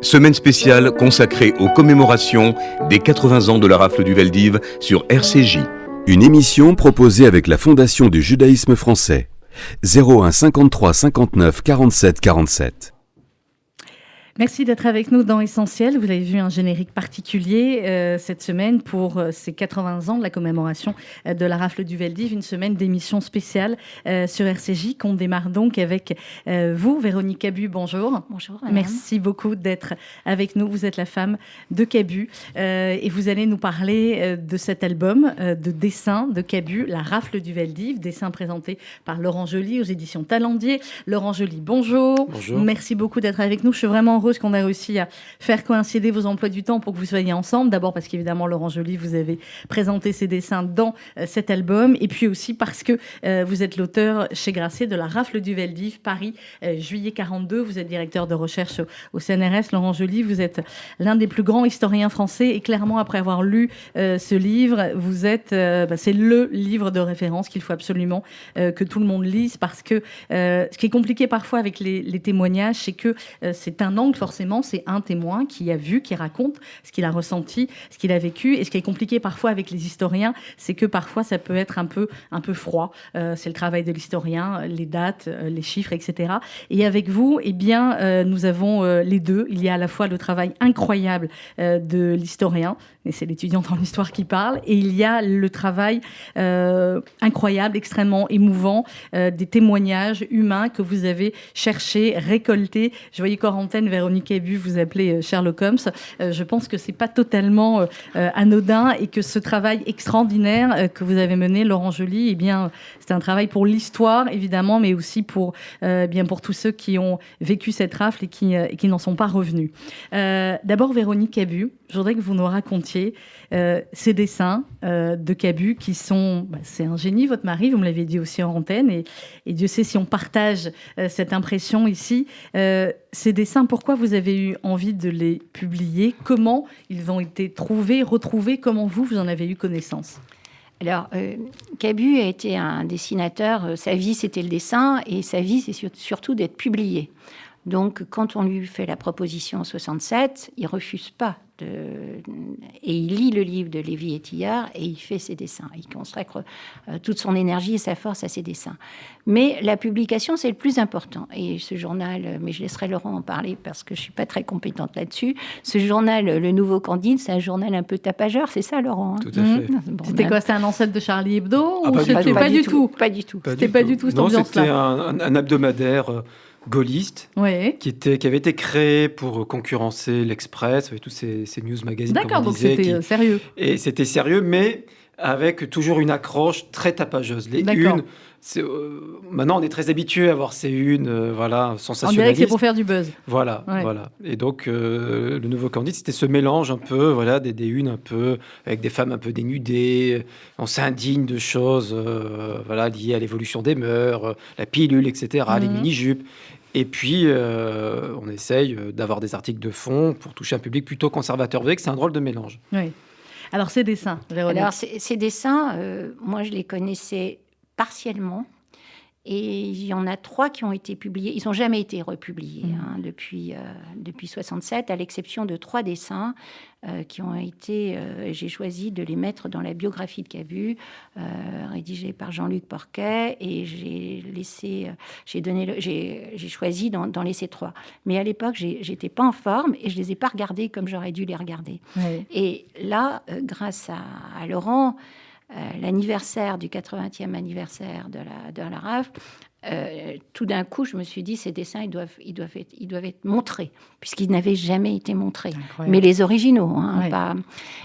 Semaine spéciale consacrée aux commémorations des 80 ans de la rafle du Veldiv sur RCJ. Une émission proposée avec la Fondation du judaïsme français. 01 53 59 47 47. Merci d'être avec nous dans Essentiel. Vous avez vu un générique particulier cette semaine pour ces 80 ans de la commémoration de la rafle du Veldiv, une semaine d'émission spéciale sur RCJ qu'on démarre donc avec vous, Véronique Cabu. Bonjour. Bonjour, madame. Merci beaucoup d'être avec nous. Vous êtes la femme de Cabu et vous allez nous parler de cet album de dessins de Cabu, La rafle du Veldiv, dessin présenté par Laurent Joly aux éditions Talendier. Laurent Joly, bonjour. Bonjour. Merci beaucoup d'être avec nous. Je suis vraiment heureuse qu'on ait réussi à faire coïncider vos emplois du temps pour que vous soyez ensemble. D'abord parce qu'évidemment, Laurent Joly, vous avez présenté ses dessins dans cet album. Et puis aussi parce que vous êtes l'auteur chez Grasset de La rafle du Veldiv, Paris, juillet 42. Vous êtes directeur de recherche au CNRS. Laurent Joly, vous êtes l'un des plus grands historiens français. Et clairement, après avoir lu ce livre, vous êtes, c'est le livre de référence qu'il faut absolument que tout le monde lise. Parce que ce qui est compliqué parfois avec les témoignages, c'est que c'est un angle, forcément, c'est un témoin qui a vu, qui raconte ce qu'il a ressenti, ce qu'il a vécu. Et ce qui est compliqué parfois avec les historiens, c'est que parfois ça peut être un peu froid. C'est le travail de l'historien, les dates, les chiffres, etc. Et avec vous, eh bien, nous avons les deux. Il y a à la fois le travail incroyable de l'historien, et c'est l'étudiant en histoire qui parle, et il y a le travail incroyable, extrêmement émouvant, des témoignages humains que vous avez cherchés, récoltés. Je voyais Corentin, Véronique Cabu, vous appelez Sherlock Holmes. Je pense que c'est pas totalement anodin et que ce travail extraordinaire que vous avez mené, Laurent Joly, eh bien, c'est un travail pour l'histoire, évidemment, mais aussi pour tous ceux qui ont vécu cette rafle et qui n'en sont pas revenus. D'abord, Véronique Cabu, je voudrais que vous nous racontiez ces dessins de Cabu qui sont... c'est un génie, votre mari, vous me l'avez dit aussi en antenne, et Dieu sait si on partage cette impression ici. Ces dessins, pourquoi vous avez eu envie de les publier? Comment ils ont été trouvés, retrouvés? Comment vous en avez eu connaissance? Alors, Cabu a été un dessinateur. Sa vie, c'était le dessin, et sa vie, c'est surtout d'être publié. Donc, quand on lui fait la proposition en 67, il refuse pas. Et il lit le livre de Lévy et Tillard et il fait ses dessins. Il consacre toute son énergie et sa force à ses dessins. Mais la publication, c'est le plus important. Et ce journal, mais je laisserai Laurent en parler parce que je suis pas très compétente là-dessus. Ce journal, Le Nouveau Candide, c'est un journal un peu tapageur, c'est ça, Laurent, hein? Tout à fait. Bon, c'était quoi? C'était un ancêtre de Charlie Hebdo? Pas du tout. C'était pas du tout cette ambiance-là. C'était un hebdomadaire gaulliste Oui. qui avait été créé pour concurrencer l'Express, avec tous ces news magazines. D'accord, donc c'était sérieux. Et c'était sérieux, mais avec toujours une accroche très tapageuse. Les unes, maintenant on est très habitué à voir ces unes, sensationnalistes. On dirait que c'est pour faire du buzz. Voilà. Et donc le Nouveau Candide, c'était ce mélange un peu, des unes un peu avec des femmes un peu dénudées. On s'indigne de choses, liées à l'évolution des mœurs, la pilule, etc., les mini-jupes. Et puis, on essaye d'avoir des articles de fond pour toucher un public plutôt conservateur. Vous voyez que c'est un drôle de mélange. Oui. Alors, ces dessins, Véronique. Alors, ces dessins, moi, je les connaissais partiellement. Et il y en a 3 qui ont été publiés. Ils n'ont jamais été republiés depuis 67, à l'exception de 3 dessins qui ont été... j'ai choisi de les mettre dans la biographie de Cabu, rédigée par Jean-Luc Porquet, et j'ai choisi d'en laisser 3. Mais à l'époque, j'étais pas en forme et je les ai pas regardés comme j'aurais dû les regarder. Oui. Et là, grâce à Laurent... l'anniversaire du 80e anniversaire de la rafle, tout d'un coup, je me suis dit, ces dessins, ils doivent être montrés, puisqu'ils n'avaient jamais été montrés. Incroyable. Mais les originaux, pas...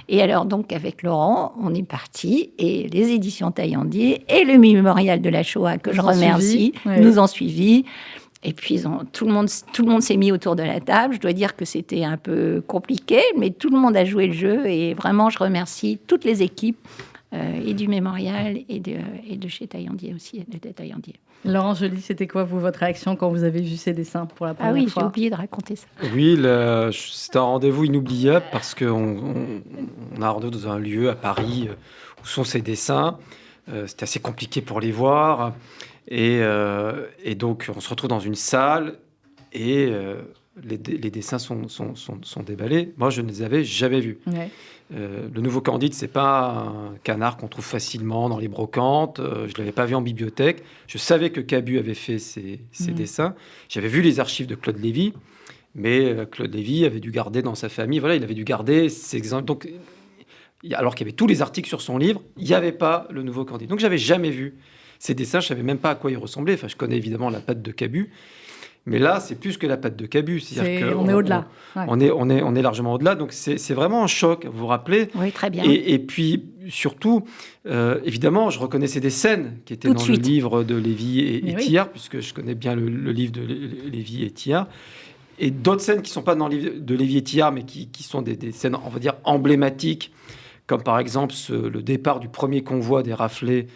Et alors, donc, avec Laurent, on est parti, et les éditions Taillandier et le Mémorial de la Shoah, que je remercie, nous ont suivis. Et puis, tout le monde s'est mis autour de la table. Je dois dire que c'était un peu compliqué, mais tout le monde a joué le jeu, et vraiment, je remercie toutes les équipes, et du Mémorial et de chez Taillandier aussi, de Taillandier. Laurent Joly, c'était quoi, votre réaction quand vous avez vu ces dessins pour la première fois? Ah oui, j'ai oublié de raconter ça. Oui, c'était un rendez-vous inoubliable parce qu'on a un rendez-vous dans un lieu à Paris où sont ces dessins. C'était assez compliqué pour les voir. Et donc, on se retrouve dans une salle et les dessins sont déballés. Moi, je ne les avais jamais vus. Ouais. Le Nouveau Candide, c'est pas un canard qu'on trouve facilement dans les brocantes. Je l'avais pas vu en bibliothèque. Je savais que Cabu avait fait ces dessins. J'avais vu les archives de Claude Lévy, mais Claude Lévy avait dû garder dans sa famille. Voilà, il avait dû garder ces exemples. Donc, alors qu'il y avait tous les articles sur son livre, il n'y avait pas le Nouveau Candide. Donc, j'avais jamais vu ces dessins. Je savais même pas à quoi ils ressemblaient. Enfin, je connais évidemment la patte de Cabu. Mais là, c'est plus que la patte de Cabu. On est au-delà. Ouais. On est largement au-delà. Donc, c'est vraiment un choc, vous vous rappelez. Oui, très bien. Et puis, surtout, évidemment, je reconnaissais des scènes qui étaient dans le livre de Lévy et Thiard, puisque je connais bien le livre de Lévy et Thiard. Et d'autres scènes qui ne sont pas dans le livre de Lévy et Thiard, mais qui sont des scènes, on va dire, emblématiques, comme par exemple le départ du premier convoi des raflés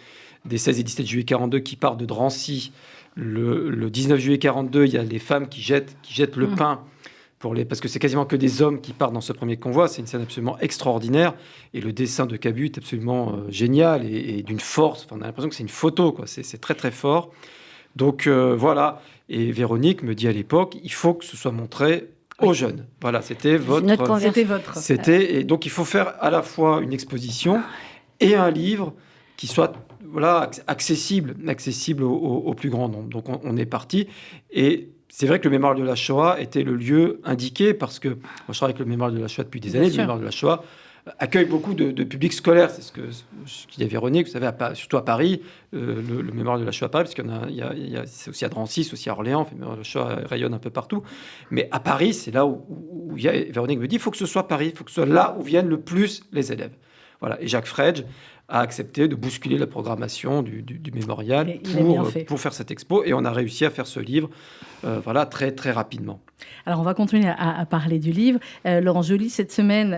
des 16 et 17 juillet 42 qui part de Drancy. Le 19 juillet 42, il y a les femmes qui jettent le pain parce que c'est quasiment que des hommes qui partent dans ce premier convoi. C'est une scène absolument extraordinaire. Et le dessin de Cabu est absolument génial et d'une force. Enfin, on a l'impression que c'est une photo, quoi. C'est très, très fort. Donc, voilà. Et Véronique me dit à l'époque, il faut que ce soit montré aux jeunes. Voilà, c'était votre... Et donc, il faut faire à la fois une exposition et un livre qui soit... Voilà, accessible au plus grand nombre. Donc, on est parti. Et c'est vrai que le Mémorial de la Shoah était le lieu indiqué parce que moi, je travaille avec le Mémorial de la Shoah depuis des années. Le Mémorial de la Shoah accueille beaucoup de publics scolaires. C'est ce que dit Véronique. Vous savez, surtout à Paris, le Mémorial de la Shoah à Paris, parce qu'il y a c'est aussi à Drancy, c'est aussi à Orléans. Le Mémorial de la Shoah rayonne un peu partout. Mais à Paris, c'est là où il y a... Véronique me dit, il faut que ce soit Paris, il faut que ce soit là où viennent le plus les élèves. Voilà. Et Jacques Fredge a accepté de bousculer la programmation du mémorial pour faire cette expo. Et on a réussi à faire ce livre très, très rapidement. Alors, on va continuer à parler du livre. Laurent Joly, cette semaine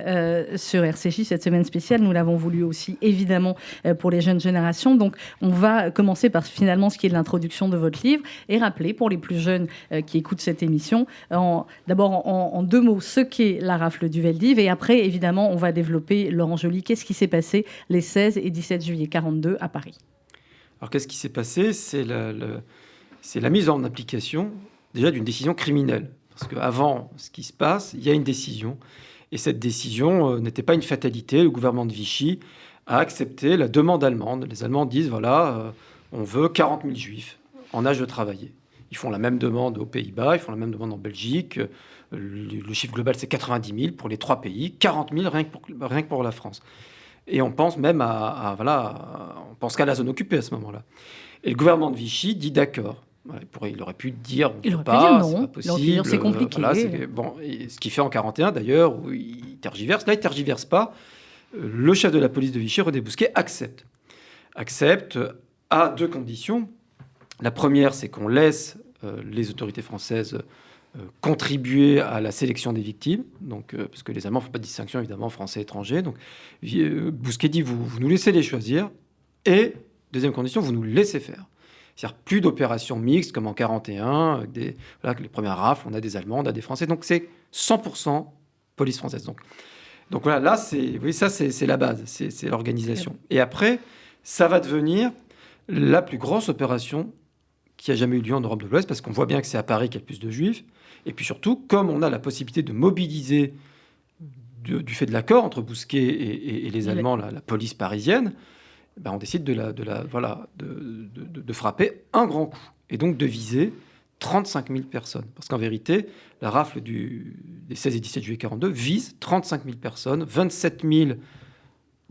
sur RCJ, cette semaine spéciale, nous l'avons voulu aussi, évidemment, pour les jeunes générations. Donc, on va commencer par finalement ce qui est de l'introduction de votre livre et rappeler pour les plus jeunes qui écoutent cette émission, d'abord en deux mots, ce qu'est la rafle du Veldiv. Et après, évidemment, on va développer, Laurent Joly, qu'est-ce qui s'est passé les 16 et 17 juillet 42 à Paris. Alors, qu'est-ce qui s'est passé ? C'est la mise en application, déjà, d'une décision criminelle. Parce qu'avant ce qui se passe, il y a une décision. Et cette décision n'était pas une fatalité. Le gouvernement de Vichy a accepté la demande allemande. Les Allemands disent, on veut 40 000 juifs en âge de travailler. Ils font la même demande aux Pays-Bas, ils font la même demande en Belgique. Le chiffre global, c'est 90 000 pour les 3 pays, 40 000 rien que pour la France. Et on pense même on pense qu'à la zone occupée à ce moment-là. Et le gouvernement de Vichy dit d'accord. Il aurait pu dire non, c'est pas possible, c'est compliqué. Et ce qu'il fait en 41 d'ailleurs, où il tergiverse. Là, il tergiverse pas. Le chef de la police de Vichy, René Bousquet, accepte à deux conditions. La première, c'est qu'on laisse les autorités françaises contribuer à la sélection des victimes, donc, parce que les Allemands ne font pas de distinction, évidemment, français et étrangers. Donc, Bousquet dit, vous nous laissez les choisir, et, deuxième condition, vous nous laissez faire. C'est-à-dire plus d'opérations mixtes, comme en 41, avec les premières rafles, on a des Allemands, on a des Français, donc c'est 100% police française. Donc voilà, là, c'est la base, c'est l'organisation. Et après, ça va devenir la plus grosse opération qui a jamais eu lieu en Europe de l'Ouest, parce qu'on voit bien que c'est à Paris qu'il y a le plus de Juifs. Et puis surtout, comme on a la possibilité de mobiliser, du fait de l'accord entre Bousquet et les Allemands, la police parisienne, on décide de frapper un grand coup. Et donc de viser 35 000 personnes. Parce qu'en vérité, la rafle des 16 et 17 juillet 42 vise 35 000 personnes, 27 000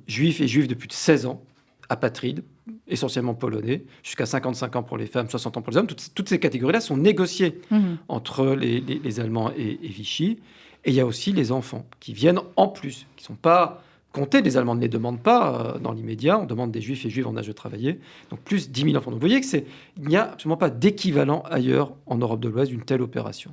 juifs et juifs de plus de 16 ans, apatrides, essentiellement polonais, jusqu'à 55 ans pour les femmes, 60 ans pour les hommes. Toutes ces catégories-là sont négociées entre les Allemands et Vichy. Et il y a aussi les enfants qui viennent en plus, qui ne sont pas comptés. Les Allemands ne les demandent pas dans l'immédiat. On demande des Juifs et Juives en âge de travailler. Donc plus 10 000 enfants. Donc vous voyez qu'il n'y a absolument pas d'équivalent ailleurs en Europe de l'Ouest d'une telle opération.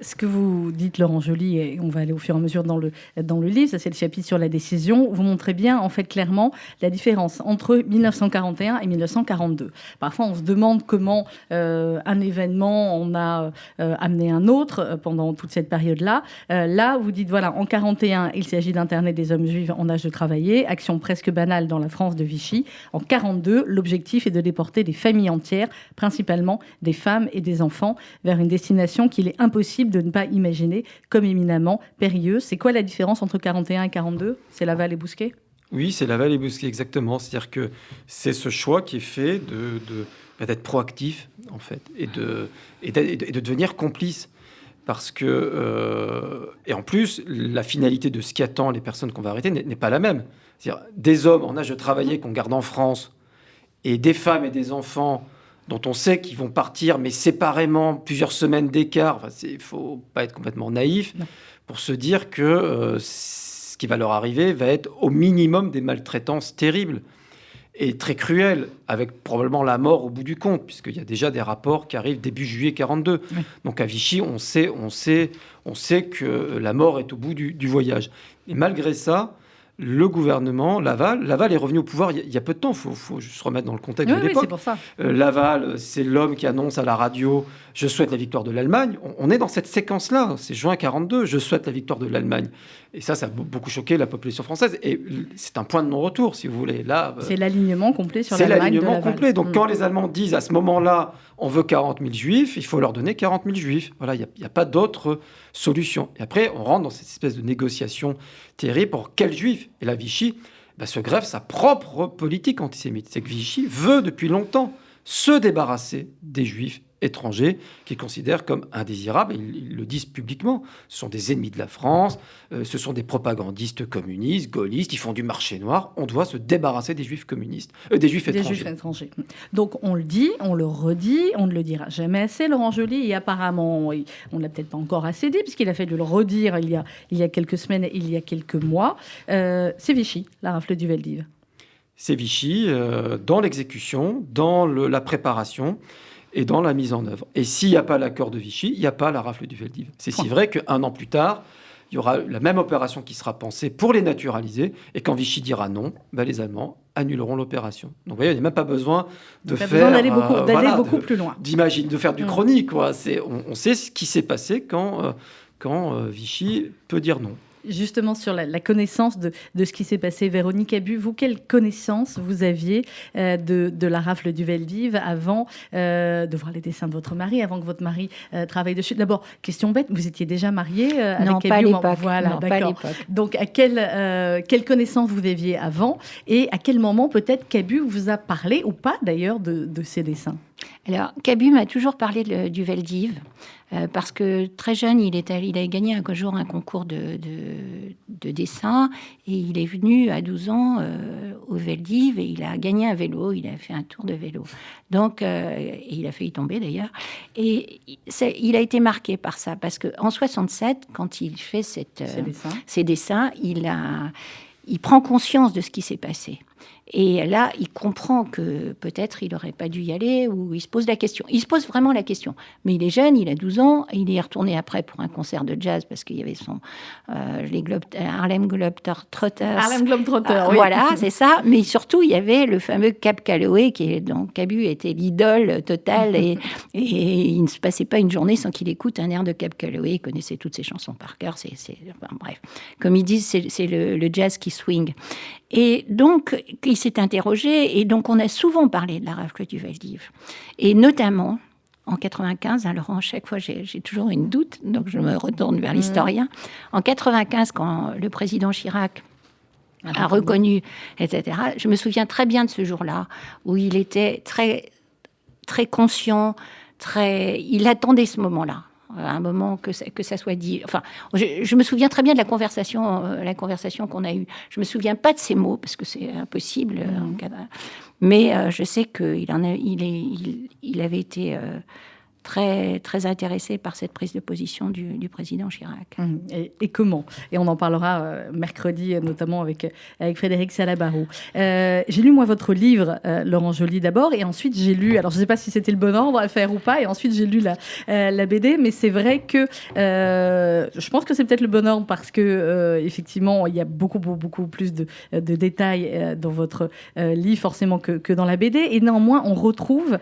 Ce que vous dites, Laurent Joly, et on va aller au fur et à mesure dans le livre, ça c'est le chapitre sur la décision, vous montrez bien en fait clairement la différence entre 1941 et 1942. Parfois on se demande comment un événement en a amené un autre pendant toute cette période-là. Là vous dites en 41 il s'agit d'interner des hommes juifs en âge de travailler, action presque banale dans la France de Vichy. En 1942, l'objectif est de déporter des familles entières, principalement des femmes et des enfants, vers une destination qu'il est impossible de ne pas imaginer comme éminemment périlleuse. C'est quoi la différence entre 1941 et 1942 ? C'est Laval et Bousquet ? Oui, c'est Laval et Bousquet, exactement. C'est-à-dire que c'est ce choix qui est fait d'être proactif, en fait, et de devenir complice. Parce que, et en plus, la finalité de ce qui attend les personnes qu'on va arrêter n'est pas la même. C'est-à-dire des hommes en âge de travailler qu'on garde en France et des femmes et des enfants dont on sait qu'ils vont partir, mais séparément, plusieurs semaines d'écart. Enfin, il ne faut pas être complètement naïf pour se dire que ce qui va leur arriver va être au minimum des maltraitances terribles et très cruelles, avec probablement la mort au bout du compte, puisqu'il y a déjà des rapports qui arrivent début juillet 1942. Oui. Donc à Vichy, on sait que la mort est au bout du voyage. Et malgré ça, le gouvernement, Laval est revenu au pouvoir il y a peu de temps. Il faut juste se remettre dans le contexte de l'époque. Oui, c'est pour ça. Laval, c'est l'homme qui annonce à la radio « Je souhaite la victoire de l'Allemagne ». On est dans cette séquence-là. C'est juin 1942, « Je souhaite la victoire de l'Allemagne ». Et ça a beaucoup choqué la population française. Et c'est un point de non-retour, si vous voulez. Là, c'est l'alignement complet sur l'Allemagne. C'est l'alignement complet. Donc quand les Allemands disent à ce moment-là « On veut 40 000 juifs », il faut leur donner 40 000 juifs. Voilà, il n'y a pas d'autre solution. Et après, on rentre dans cette espèce de négociation terrible pour quels juifs. Et la Vichy se greffe sa propre politique antisémite. C'est que Vichy veut depuis longtemps se débarrasser des juifs étrangers qu'ils considèrent comme indésirables. Ils le disent publiquement. Ce sont des ennemis de la France, ce sont des propagandistes communistes, gaullistes, ils font du marché noir. On doit se débarrasser des juifs communistes, des juifs étrangers. Donc on le dit, on le redit, on ne le dira jamais assez, Laurent Joly, et apparemment, on ne l'a peut-être pas encore assez dit, puisqu'il a fait de le redire il y a quelques semaines, il y a quelques mois. C'est Vichy, la rafle du Veldiv. C'est Vichy, dans l'exécution, dans la préparation et dans la mise en œuvre. Et s'il n'y a pas l'accord de Vichy, il n'y a pas la rafle du Veldiv. C'est si vrai qu'un an plus tard, il y aura la même opération qui sera pensée pour les naturaliser. Et quand Vichy dira non, les Allemands annuleront l'opération. Donc vous voyez, il n'y a même pas besoin d'aller beaucoup plus loin. De faire du chronique. Quoi. On sait ce qui s'est passé quand Vichy peut dire non. Justement, sur la connaissance de ce qui s'est passé, Véronique Abu, vous, quelle connaissance vous aviez de la rafle du Veldiv avant de voir les dessins de votre mari, avant que votre mari travaille dessus? D'abord, question bête, vous étiez déjà mariée avec Non, Abu? pas à l'époque. Voilà, non, d'accord. Pas à l'époque. Donc, à quelle connaissance vous aviez avant, et à quel moment peut-être qu'Abu vous a parlé, ou pas d'ailleurs, de ces dessins? Alors, Cabu m'a toujours parlé du Veldiv, parce que très jeune, il a gagné un jour un concours de dessin, et il est venu à 12 ans au Veldiv, et il a gagné un vélo, il a fait un tour de vélo. Donc, et il a failli tomber d'ailleurs. Et il a été marqué par ça, parce qu'en 67, quand il fait ces dessins, il prend conscience de ce qui s'est passé. Et là, il comprend que peut-être il n'aurait pas dû y aller, ou il se pose la question. Il se pose vraiment la question. Mais il est jeune, il a 12 ans, et il est retourné après pour un concert de jazz, parce qu'il y avait Harlem Globetrotters. Harlem Globetrotters, oui. Voilà, c'est ça. Mais surtout, il y avait le fameux Cab Calloway, dont Cabu était l'idole totale, et il ne se passait pas une journée sans qu'il écoute un air de Cab Calloway. Il connaissait toutes ses chansons par cœur. Enfin, bref, comme ils disent, c'est le jazz qui swing. Et donc, il s'est interrogé, et donc on a souvent parlé de la rafle du Veldiv. Et notamment, en 95, Laurent, à chaque fois j'ai toujours une doute, donc je me retourne vers l'historien. En 95, quand le président Chirac a reconnu, etc., je me souviens très bien de ce jour-là, où il était très, très conscient, il attendait ce moment-là. À un moment que ça soit dit. Enfin, je me souviens très bien de la conversation qu'on a eue. Je me souviens pas de ces mots parce que c'est impossible. Mais je sais qu'il avait été très, très intéressé par cette prise de position du président Chirac. Et comment? Et on en parlera mercredi, notamment avec Frédéric Salabarou. J'ai lu, moi, votre livre, Laurent Joly, d'abord, et ensuite j'ai lu, alors je ne sais pas si c'était le bon ordre à faire ou pas, et ensuite j'ai lu la BD, mais c'est vrai que je pense que c'est peut-être le bon ordre parce que, effectivement, il y a beaucoup, beaucoup plus de détails dans votre livre, forcément, que dans la BD, et néanmoins, on retrouve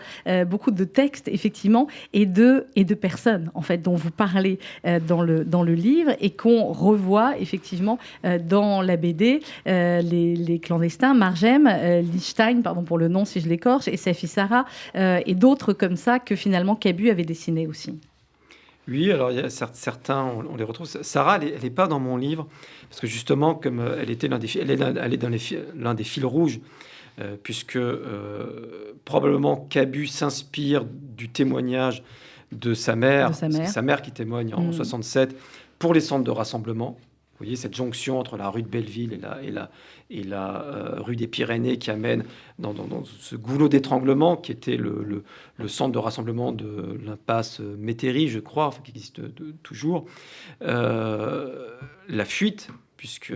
beaucoup de textes, effectivement, et de personnes, en fait, dont vous parlez dans le livre et qu'on revoit effectivement dans la BD, les clandestins, Margem, Lichtenstein, pardon pour le nom si je l'écorche, et sa fille Sarah, et d'autres comme ça que finalement Cabu avait dessiné aussi. Oui, alors il y a certains, on les retrouve. Sarah, elle n'est pas dans mon livre, parce que justement, comme elle était elle est dans l'un des fils rouges, puisque probablement Cabu s'inspire du témoignage de sa mère, c'est sa mère qui témoigne en 67 pour les centres de rassemblement. Vous voyez cette jonction entre la rue de Belleville et la rue des Pyrénées qui amène dans ce goulot d'étranglement qui était le centre de rassemblement de l'impasse Métairie, je crois, enfin, qui existe toujours. La fuite, puisque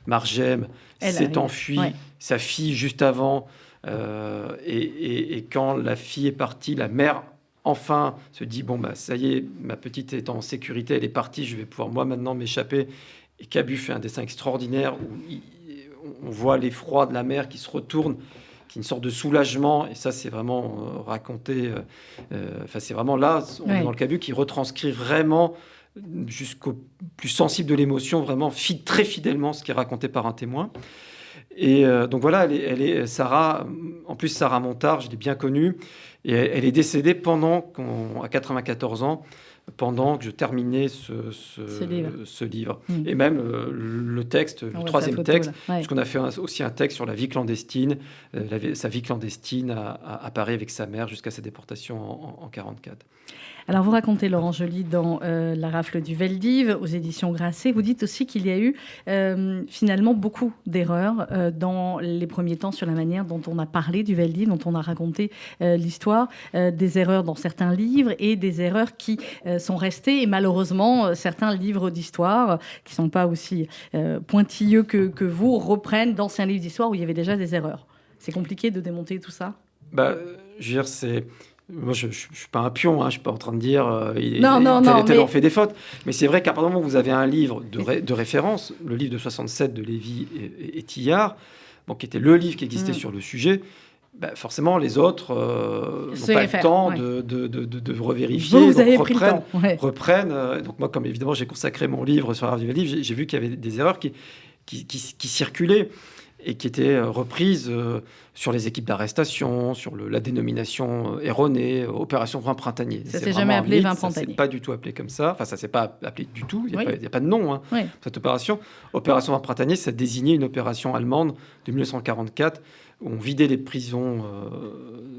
Margem s'est enfuie, sa fille juste avant, et quand la fille est partie, la mère enfin se dit, bon, bah, ça y est, ma petite est en sécurité, elle est partie, je vais pouvoir moi maintenant m'échapper. Et Cabu fait un dessin extraordinaire où on voit l'effroi de la mère qui se retourne, qui est une sorte de soulagement. Et ça, c'est vraiment raconté. Enfin, c'est vraiment là, on est dans le Cabu qui retranscrit vraiment jusqu'au plus sensible de l'émotion, vraiment très fidèlement ce qui est raconté par un témoin. Et donc voilà, elle est Sarah. En plus, Sarah Montard, je l'ai bien connue. Et elle est décédée à 94 ans. Pendant que je terminais ce livre. Et même le texte, le troisième texte, puisqu'on a fait aussi un texte sur la vie clandestine. Sa vie clandestine à Paris avec sa mère jusqu'à sa déportation en 1944. Alors, vous racontez, Laurent Joly, dans La rafle du Veldiv, aux éditions Grasset, vous dites aussi qu'il y a eu finalement beaucoup d'erreurs dans les premiers temps sur la manière dont on a parlé du Veldiv, dont on a raconté l'histoire, des erreurs dans certains livres et des erreurs qui sont restées. Et malheureusement, certains livres d'histoire, qui ne sont pas aussi pointilleux que vous, reprennent d'anciens livres d'histoire où il y avait déjà des erreurs. C'est compliqué de démonter tout ça ? Je veux dire, c'est... Moi, je ne suis pas un pion, je ne suis pas en train de dire tel en fait des fautes. Mais c'est vrai qu'à partir du moment où vous avez un livre de référence, le livre de 67 de Lévy et Tillard, qui était le livre qui existait sur le sujet, forcément, les autres n'ont pas le temps de revérifier. Vous avez pris le temps. Reprennent. Donc moi, comme évidemment, j'ai consacré mon livre sur la rafle du Veldiv, j'ai vu qu'il y avait des erreurs qui circulaient et qui étaient reprises sur les équipes d'arrestation, sur la dénomination erronée, opération Vin Printanier. Ça ne s'est jamais appelé Vin Printanier. Ça ne s'est pas du tout appelé comme ça. Enfin, ça ne s'est pas appelé du tout. Il n'y a pas de nom, cette opération. Opération Vin Printanier, ça désignait une opération allemande de 1944 où on vidait les prisons,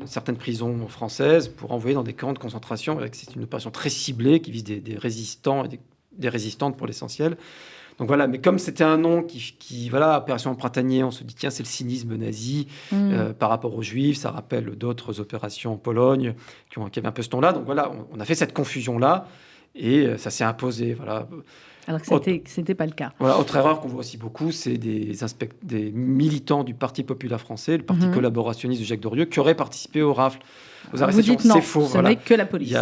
certaines prisons françaises pour envoyer dans des camps de concentration. C'est une opération très ciblée qui vise des résistants et des résistantes pour l'essentiel. Donc voilà, mais comme c'était un nom qui Opération Printanier, on se dit tiens, c'est le cynisme nazi par rapport aux Juifs, ça rappelle d'autres opérations en Pologne qui avaient un peu ce ton-là. Donc voilà, on a fait cette confusion-là et ça s'est imposé. Voilà. Alors que c'était pas le cas. Voilà, autre erreur qu'on voit aussi beaucoup, c'est des militants du Parti populaire français, le parti collaborationniste de Jacques Dorieux, qui auraient participé aux rafles. Aux arrestations. Vous dites non, c'est faux. Ce n'est que la police.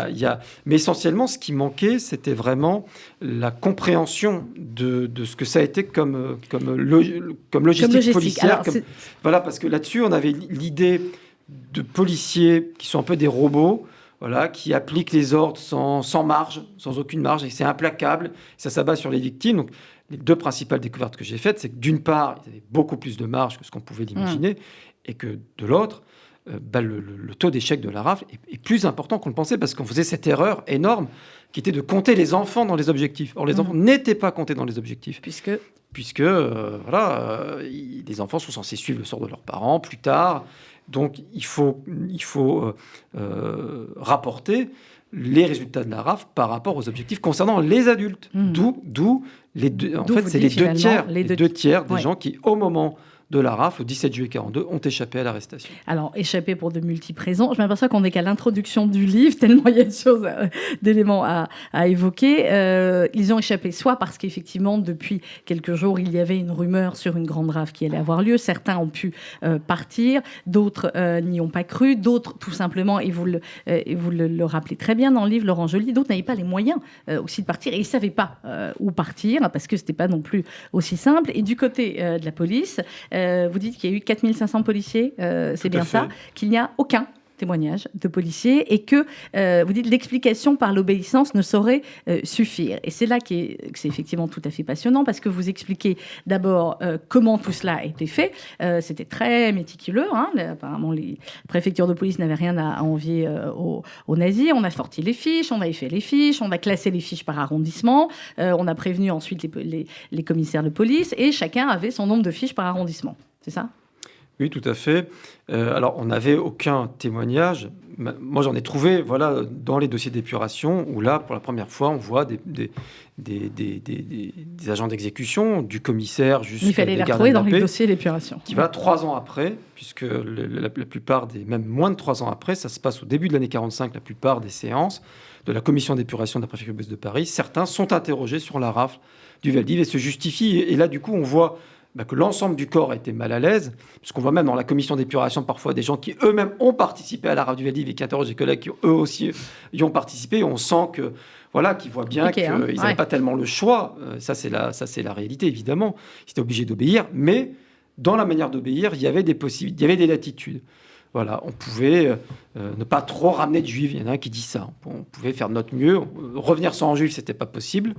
Mais essentiellement, ce qui manquait, c'était vraiment la compréhension de ce que ça a été comme logistique policière. Alors, parce que là-dessus, on avait l'idée de policiers qui sont un peu des robots, qui appliquent les ordres sans marge, sans aucune marge, et c'est implacable. Ça s'abat sur les victimes. Donc, les deux principales découvertes que j'ai faites, c'est que d'une part, ils avaient beaucoup plus de marge que ce qu'on pouvait l'imaginer, et que de l'autre, le taux d'échec de la rafle est plus important qu'on le pensait, parce qu'on faisait cette erreur énorme qui était de compter les enfants dans les objectifs. Or, les enfants n'étaient pas comptés dans les objectifs. Puisque les enfants sont censés suivre le sort de leurs parents plus tard. Donc, il faut rapporter les résultats de la rafle par rapport aux objectifs concernant les adultes. D'où les deux. En fait, c'est les deux tiers des gens qui, au moment de la rafle, le 17 juillet 1942, ont échappé à l'arrestation. Alors, échappé pour de multiples raisons. Je m'aperçois qu'on n'est qu'à l'introduction du livre, tellement il y a d'éléments à évoquer. Ils ont échappé soit parce qu'effectivement, depuis quelques jours, il y avait une rumeur sur une grande rafle qui allait avoir lieu. Certains ont pu partir, d'autres n'y ont pas cru, d'autres, tout simplement, et vous le rappelez très bien dans le livre, Laurent Joly, d'autres n'avaient pas les moyens aussi de partir, et ils ne savaient pas où partir, parce que ce n'était pas non plus aussi simple. Et du côté de la police, vous dites qu'il y a eu 4500 policiers, c'est bien ça, qu'il n'y a aucun témoignages de policiers et que, vous dites, l'explication par l'obéissance ne saurait suffire. Et c'est là que c'est effectivement tout à fait passionnant parce que vous expliquez d'abord comment tout cela a été fait. C'était très méticuleux. Apparemment, les préfectures de police n'avaient rien à envier aux nazis. On a sorti les fiches, on a fait les fiches, on a classé les fiches par arrondissement, on a prévenu ensuite les commissaires de police et chacun avait son nombre de fiches par arrondissement. C'est ça ? Oui, tout à fait. Alors, on n'avait aucun témoignage. Moi, j'en ai trouvé dans les dossiers d'épuration où là, pour la première fois, on voit des agents d'exécution, du commissaire jusqu'à il fallait des les gardiens retrouver de la dans les paix, dossiers d'épuration. qui va 3 ans après, puisque la plupart même moins de 3 ans après, ça se passe au début de l'année 45, la plupart des séances de la commission d'épuration de la préfecture de police de Paris, certains sont interrogés sur la rafle du Veldiv et se justifient. Et là, du coup, on voit que l'ensemble du corps a été mal à l'aise, puisqu'on voit même dans la commission d'épuration parfois des gens qui eux-mêmes ont participé à la rafle du Veldiv et qui interrogent des collègues qui eux aussi y ont participé. Et on sent que qu'ils voient bien qu'ils n'avaient pas tellement le choix. Ça, c'est la réalité, évidemment. Ils étaient obligés d'obéir, mais dans la manière d'obéir, il y avait des possibilités, il y avait des latitudes. Voilà, on pouvait ne pas trop ramener de juifs. Il y en a un qui dit ça. On pouvait faire de notre mieux. Revenir sans juifs, c'était pas possible.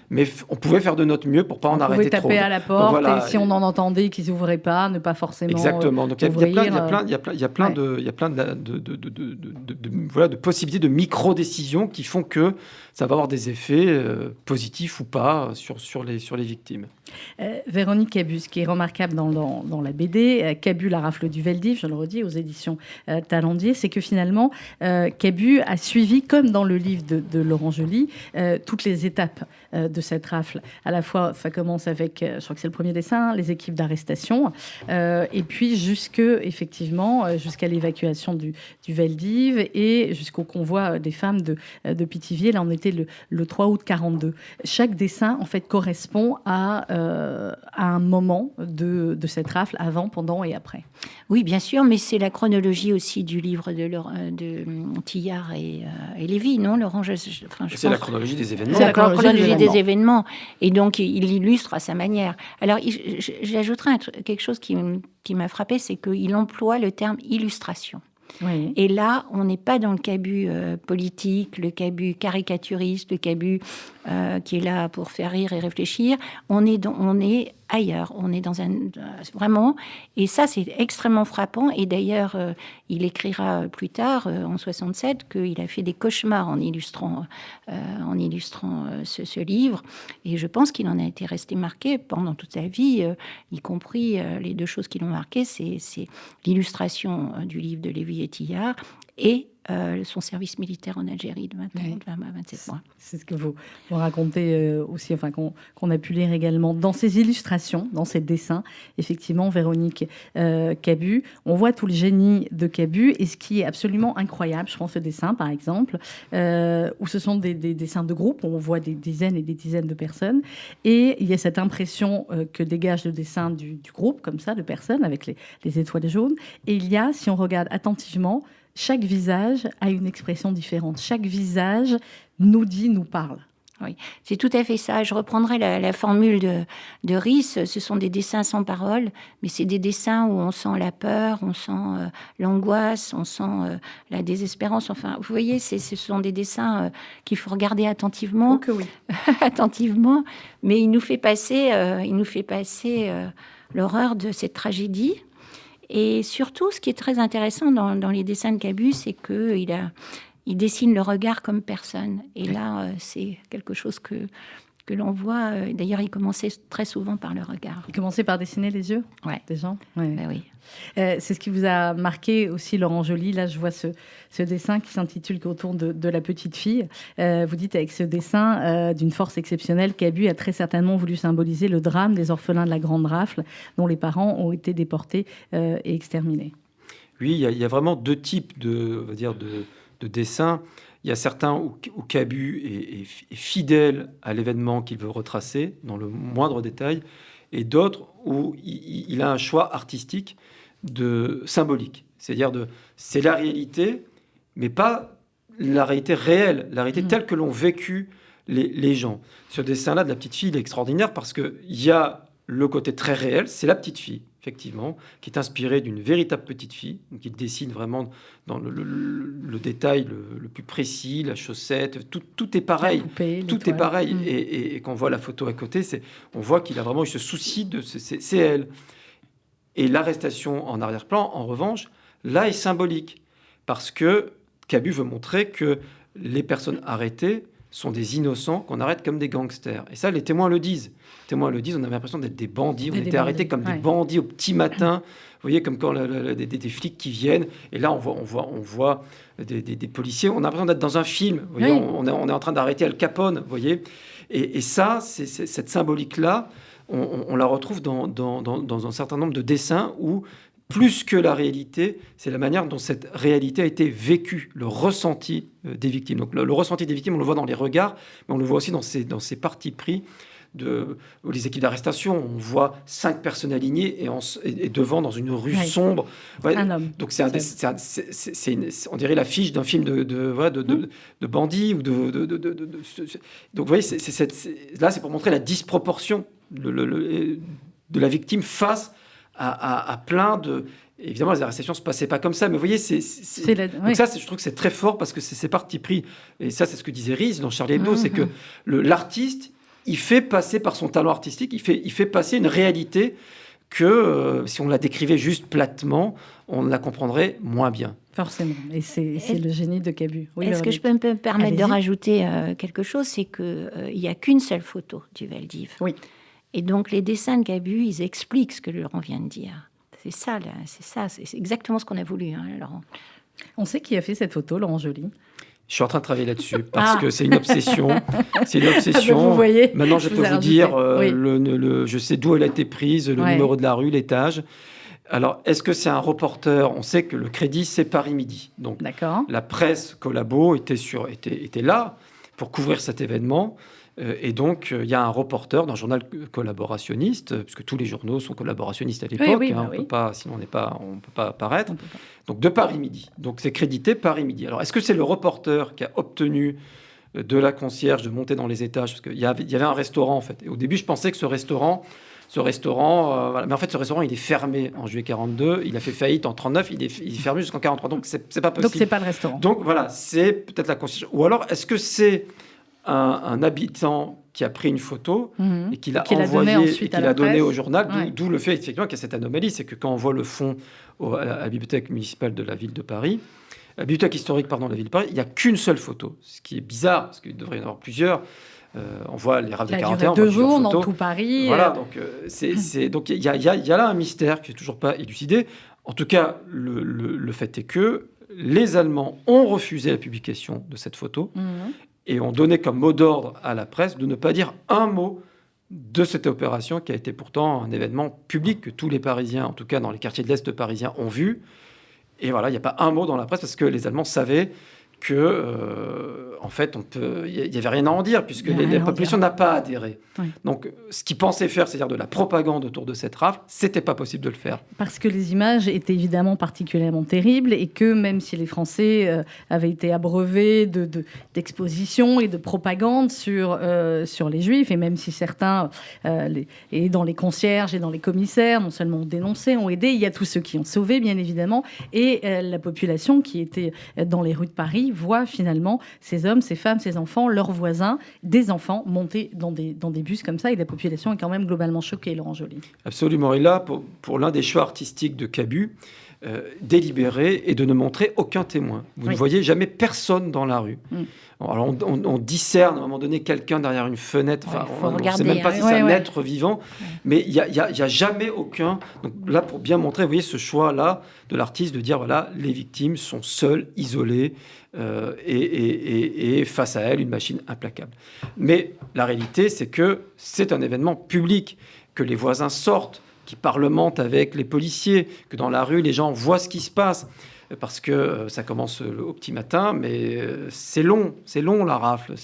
Mais on pouvait faire de notre mieux pour pas en arrêter trop. On pouvait taper à la porte et si on en entendait qu'ils n'ouvraient pas, ne pas forcément. Exactement. Donc il y a plein de possibilités de micro-décisions qui font que ça va avoir des effets positifs ou pas sur les victimes. Véronique Cabu, ce qui est remarquable dans la BD, Cabu, la rafle du Veldiv, je le redis, aux éditions Talendier, c'est que finalement, Cabu a suivi, comme dans le livre de Laurent Joly, toutes les étapes de cette rafle. À la fois, ça commence avec, je crois que c'est le premier dessin, les équipes d'arrestation, et puis jusqu'à l'évacuation du Veldiv et jusqu'au convoi des femmes de Pithiviers. Là, on était le 3 août 42. Chaque dessin, en fait, correspond à un moment de cette rafle, avant, pendant et après. Oui, bien sûr, mais c'est la chronologie aussi du livre de Tillard et Lévy, non, Laurent C'est la chronologie des événements. C'est la chronologie des événements. Et donc, il illustre à sa manière. Alors, j'ajouterais quelque chose qui m'a frappé, c'est qu'il emploie le terme illustration. Oui. Et là, on n'est pas dans le Cabu politique, le Cabu caricaturiste, le Cabu qui est là pour faire rire et réfléchir. On est ailleurs. On est dans vraiment, et ça c'est extrêmement frappant. Et d'ailleurs, il écrira plus tard, en 67, qu'il a fait des cauchemars en illustrant ce livre. Et je pense qu'il en a été resté marqué pendant toute sa vie, y compris les deux choses qui l'ont marqué, c'est l'illustration du livre de Lévy et Tillard et son service militaire en Algérie de 27 mois. C'est ce que vous racontez aussi, qu'on a pu lire également dans ces illustrations, dans ces dessins. Effectivement, Véronique Cabu, on voit tout le génie de Cabu. Et ce qui est absolument incroyable, je prends ce dessin par exemple, où ce sont des dessins de groupe, où on voit des dizaines et des dizaines de personnes. Et il y a cette impression que dégage le dessin du groupe, comme ça, de personnes, avec les étoiles jaunes. Et il y a, si on regarde attentivement, chaque visage a une expression différente. Chaque visage nous parle. Oui, c'est tout à fait ça. Je reprendrai la formule de Ries. Ce sont des dessins sans parole, mais c'est des dessins où on sent la peur, on sent l'angoisse, on sent la désespérance. Enfin, vous voyez, ce sont des dessins qu'il faut regarder attentivement. Oh que oui. Attentivement, mais il nous fait passer l'horreur de cette tragédie. Et surtout, ce qui est très intéressant dans les dessins de Cabu, c'est qu'il dessine le regard comme personne. Et là, c'est quelque chose que l'on voit. D'ailleurs, il commençait très souvent par le regard. Il commençait par dessiner les yeux des gens. Ben oui. C'est ce qui vous a marqué aussi, Laurent Joly. Là, je vois ce dessin qui s'intitule Autour de la petite fille. Vous dites, avec ce dessin d'une force exceptionnelle, Cabu a très certainement voulu symboliser le drame des orphelins de la Grande Rafle, dont les parents ont été déportés et exterminés. Oui, il y a vraiment deux types de dessins. Il y a certains où Cabu est fidèle à l'événement qu'il veut retracer, dans le moindre détail, et d'autres où il a un choix artistique symbolique. C'est-à-dire c'est la réalité, mais pas la réalité réelle, la réalité telle que l'ont vécu les gens. Ce dessin-là de la petite fille, il est extraordinaire parce qu'il y a le côté très réel, c'est la petite fille. effectivement, qui est inspiré d'une véritable petite fille, donc il dessine vraiment dans le détail le plus précis, la chaussette, tout est pareil. Poupée, Tout est pareil. Et quand on voit la photo à côté, on voit qu'il a vraiment eu ce souci c'est elle. Et l'arrestation en arrière-plan, en revanche, là est symbolique. Parce que Cabu veut montrer que les personnes arrêtées sont des innocents qu'on arrête comme des gangsters. Et ça, les témoins le disent. Les témoins le disent, on avait l'impression d'être des bandits. On était arrêtés comme des bandits au petit matin. Vous voyez, comme quand des flics qui viennent. Et là, on voit des policiers. On a l'impression d'être dans un film. Vous voyez, on est en train d'arrêter Al Capone. Vous voyez. Et ça, cette symbolique-là, on la retrouve dans un certain nombre de dessins où, plus que la réalité, c'est la manière dont cette réalité a été vécue, le ressenti des victimes. Donc le ressenti des victimes, on le voit dans les regards, mais on le voit aussi dans ces partis pris les équipes d'arrestation. On voit 5 personnes alignées et devant, dans une rue sombre. Ouais, un homme. Donc on dirait l'affiche d'un film de bandits. Donc vous voyez, là, c'est pour montrer la disproportion de la victime face à plein de... Évidemment, les arrestations ne se passaient pas comme ça, mais vous voyez, donc ça, je trouve que c'est très fort parce que c'est parti pris. Et ça, c'est ce que disait Riz dans Charlie Hebdo, c'est que l'artiste, il fait passer par son talent artistique, il fait passer une réalité que si on la décrivait juste platement, on la comprendrait moins bien. Forcément, et c'est le génie de Cabu. Oui, est-ce que je peux me permettre de rajouter quelque chose? C'est qu'il n'y a qu'une seule photo du Veldiv. Oui. Et donc, les dessins de Cabu, ils expliquent ce que Laurent vient de dire. C'est ça, c'est exactement ce qu'on a voulu, hein, Laurent. On sait qui a fait cette photo, Laurent Joly. Je suis en train de travailler là-dessus parce que c'est une obsession. C'est une obsession. Vous voyez, maintenant, je peux vous dire, je sais d'où elle a été prise, le numéro de la rue, l'étage. Alors, est-ce que c'est un reporter? On sait que le crédit, c'est Paris Midi. Donc, la presse collabo était là pour couvrir cet événement. Et donc, il y a un reporter d'un journal collaborationniste, puisque tous les journaux sont collaborationnistes à l'époque, on peut pas, sinon on ne peut pas apparaître. Donc, de Paris Midi. Donc, c'est crédité Paris Midi. Alors, est-ce que c'est le reporter qui a obtenu de la concierge de monter dans les étages? Parce qu'il y avait un restaurant, en fait. Et au début, je pensais que ce restaurant, mais en fait, ce restaurant, il est fermé en juillet 42. Il a fait faillite en 39. Il est fermé jusqu'en 43. Donc, c'est pas possible. Donc, c'est pas le restaurant. Donc, voilà, c'est peut-être la concierge. Ou alors, est-ce que c'est un habitant qui a pris une photo et qui l'a envoyée et qui l'a donnée au journal, d'où le fait effectivement qu'il y a cette anomalie, c'est que quand on voit le fond à la bibliothèque municipale de la ville de Paris, la bibliothèque historique de la ville de Paris, il n'y a qu'une seule photo, ce qui est bizarre parce qu'il devrait y en avoir plusieurs. On voit les rafles de 41, 2 jours dans tout Paris. Voilà, donc donc il y a là un mystère qui n'est toujours pas élucidé. En tout cas, le fait est que les Allemands ont refusé la publication de cette photo. Et on donnait comme mot d'ordre à la presse de ne pas dire un mot de cette opération qui a été pourtant un événement public que tous les Parisiens, en tout cas dans les quartiers de l'Est parisiens, ont vu. Et voilà, il n'y a pas un mot dans la presse parce que les Allemands savaient que, en fait, il n'y avait rien à en dire puisque la population n'a pas adhéré. Oui. Donc, ce qu'ils pensaient faire, c'est-à-dire de la propagande autour de cette rafle, c'était pas possible de le faire. Parce que les images étaient évidemment particulièrement terribles et que même si les Français avaient été abreuvés d'expositions et de propagande sur les Juifs, et même si certains, et dans les concierges et dans les commissaires, non seulement ont dénoncé, ont aidé, il y a tous ceux qui ont sauvé, bien évidemment, et la population qui était dans les rues de Paris voit finalement ces hommes, ces femmes, ces enfants, leurs voisins, des enfants montés dans des bus comme ça, et la population est quand même globalement choquée, Laurent Joly. Absolument. Et là, pour l'un des choix artistiques de Cabu, délibéré et de ne montrer aucun témoin. Vous ne voyez jamais personne dans la rue. Alors on discerne à un moment donné quelqu'un derrière une fenêtre. On ne sait même pas si c'est un être vivant, mais il y a jamais aucun. Donc là, pour bien montrer, vous voyez ce choix-là de l'artiste de dire voilà, les victimes sont seules, isolées, et face à elles, une machine implacable. Mais la réalité, c'est que c'est un événement public, que les voisins sortent, qui parlementent avec les policiers, que dans la rue, les gens voient ce qui se passe. parce que ça commence au petit matin, mais c'est long la rafle.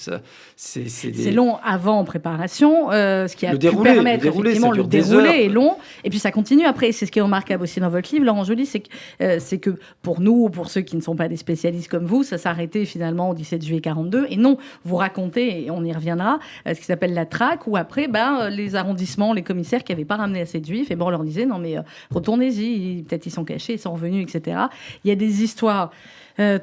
C'est long avant en préparation, ce qui a pu déroulé, permettre effectivement le déroulé est long, et puis ça continue après. C'est ce qui est remarquable aussi dans votre livre, Laurent Joly, c'est que pour nous, pour ceux qui ne sont pas des spécialistes comme vous, ça s'arrêtait finalement au 17 juillet 42, et non, vous racontez, et on y reviendra, ce qui s'appelle la traque, où après, les arrondissements, les commissaires qui n'avaient pas ramené assez de juifs, et on leur disait non mais retournez-y, peut-être ils sont cachés, ils sont revenus, etc. Il y a des histoires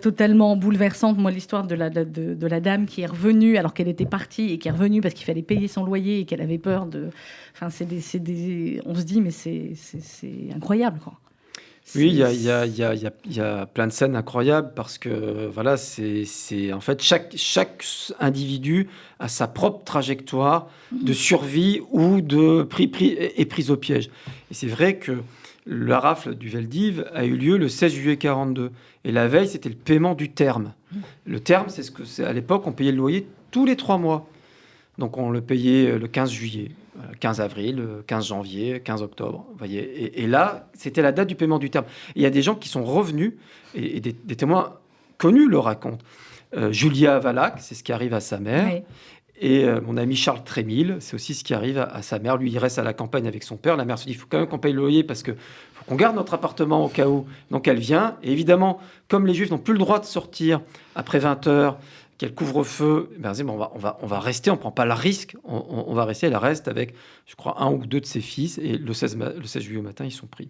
totalement bouleversantes. Moi, l'histoire de la dame qui est revenue alors qu'elle était partie et qui est revenue parce qu'il fallait payer son loyer et qu'elle avait peur de... Enfin, on se dit, mais c'est incroyable, quoi. Oui, il y a plein de scènes incroyables parce que voilà, c'est en fait chaque individu a sa propre trajectoire de survie ou de prise au piège. Et c'est vrai que la rafle du Veldiv a eu lieu le 16 juillet 42 et la veille c'était le paiement du terme. Le terme, c'est à l'époque on payait le loyer tous les 3 mois. Donc on le payait le 15 juillet. 15 avril, 15 janvier, 15 octobre. Vous voyez. Et là, c'était la date du paiement du terme. Et il y a des gens qui sont revenus, et des témoins connus le racontent. Julia Valac, c'est ce qui arrive à sa mère. Oui. Et mon ami Charles Trémille, c'est aussi ce qui arrive à sa mère. Lui, il reste à la campagne avec son père. La mère se dit, il faut quand même qu'on paye le loyer parce qu'il faut qu'on garde notre appartement au cas où. Donc elle vient. Et évidemment, comme les Juifs n'ont plus le droit de sortir après 20 heures, quel couvre-feu, on va rester, on ne prend pas le risque, on va rester, elle reste avec, je crois, 1 ou 2 de ses fils, et le 16 juillet au matin, ils sont pris.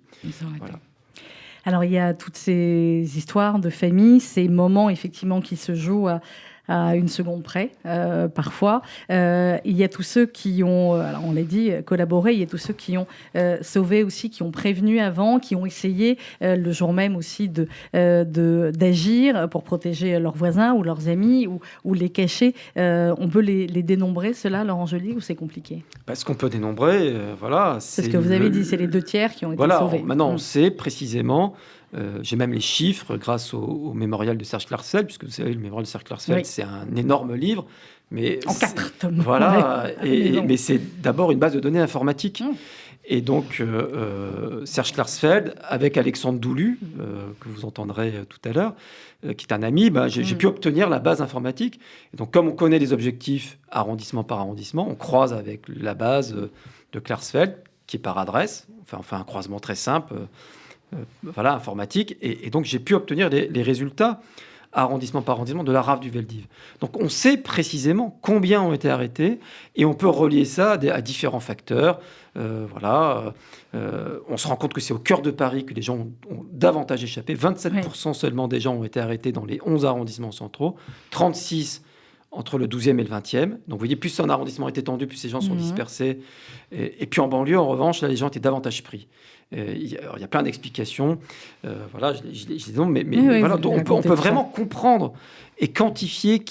Voilà. Alors, il y a toutes ces histoires de famille, ces moments, effectivement, qui se jouent à une seconde près, parfois. Il y a tous ceux qui ont, alors on l'a dit, collaboré, il y a tous ceux qui ont sauvé aussi, qui ont prévenu avant, qui ont essayé le jour même aussi d'agir pour protéger leurs voisins ou leurs amis ou les cacher. On peut les dénombrer, ceux-là, Laurent Joly, ou c'est compliqué? Parce qu'on peut dénombrer, voilà. C'est ce que vous avez dit, c'est les 2 tiers qui ont été sauvés. Maintenant, on sait précisément... j'ai même les chiffres grâce au mémorial de Serge Klarsfeld, puisque vous savez, le mémorial de Serge Klarsfeld, c'est un énorme livre. Mais en 4 tomes. Voilà, mais c'est d'abord une base de données informatique. Et donc, Serge Klarsfeld, avec Alexandre Doulu, que vous entendrez tout à l'heure, qui est un ami, j'ai pu obtenir la base informatique. Et donc, comme on connaît les objectifs arrondissement par arrondissement, on croise avec la base de Klarsfeld, qui est par adresse. Enfin, on fait un croisement très simple. Informatique, et donc j'ai pu obtenir les résultats arrondissement par arrondissement de la rafle du Veldiv. Donc on sait précisément combien ont été arrêtés, et on peut relier ça à différents facteurs. On se rend compte que c'est au cœur de Paris que les gens ont davantage échappé. 27% seulement des gens ont été arrêtés dans les 11 arrondissements centraux, 36 entre le 12e et le 20e. Donc, vous voyez, plus un arrondissement est étendu, plus ces gens sont dispersés. Et puis, en banlieue, en revanche, là, les gens étaient davantage pris. Il y a plein d'explications. Voilà, je les donne, mais voilà, on peut vraiment comprendre et quantifier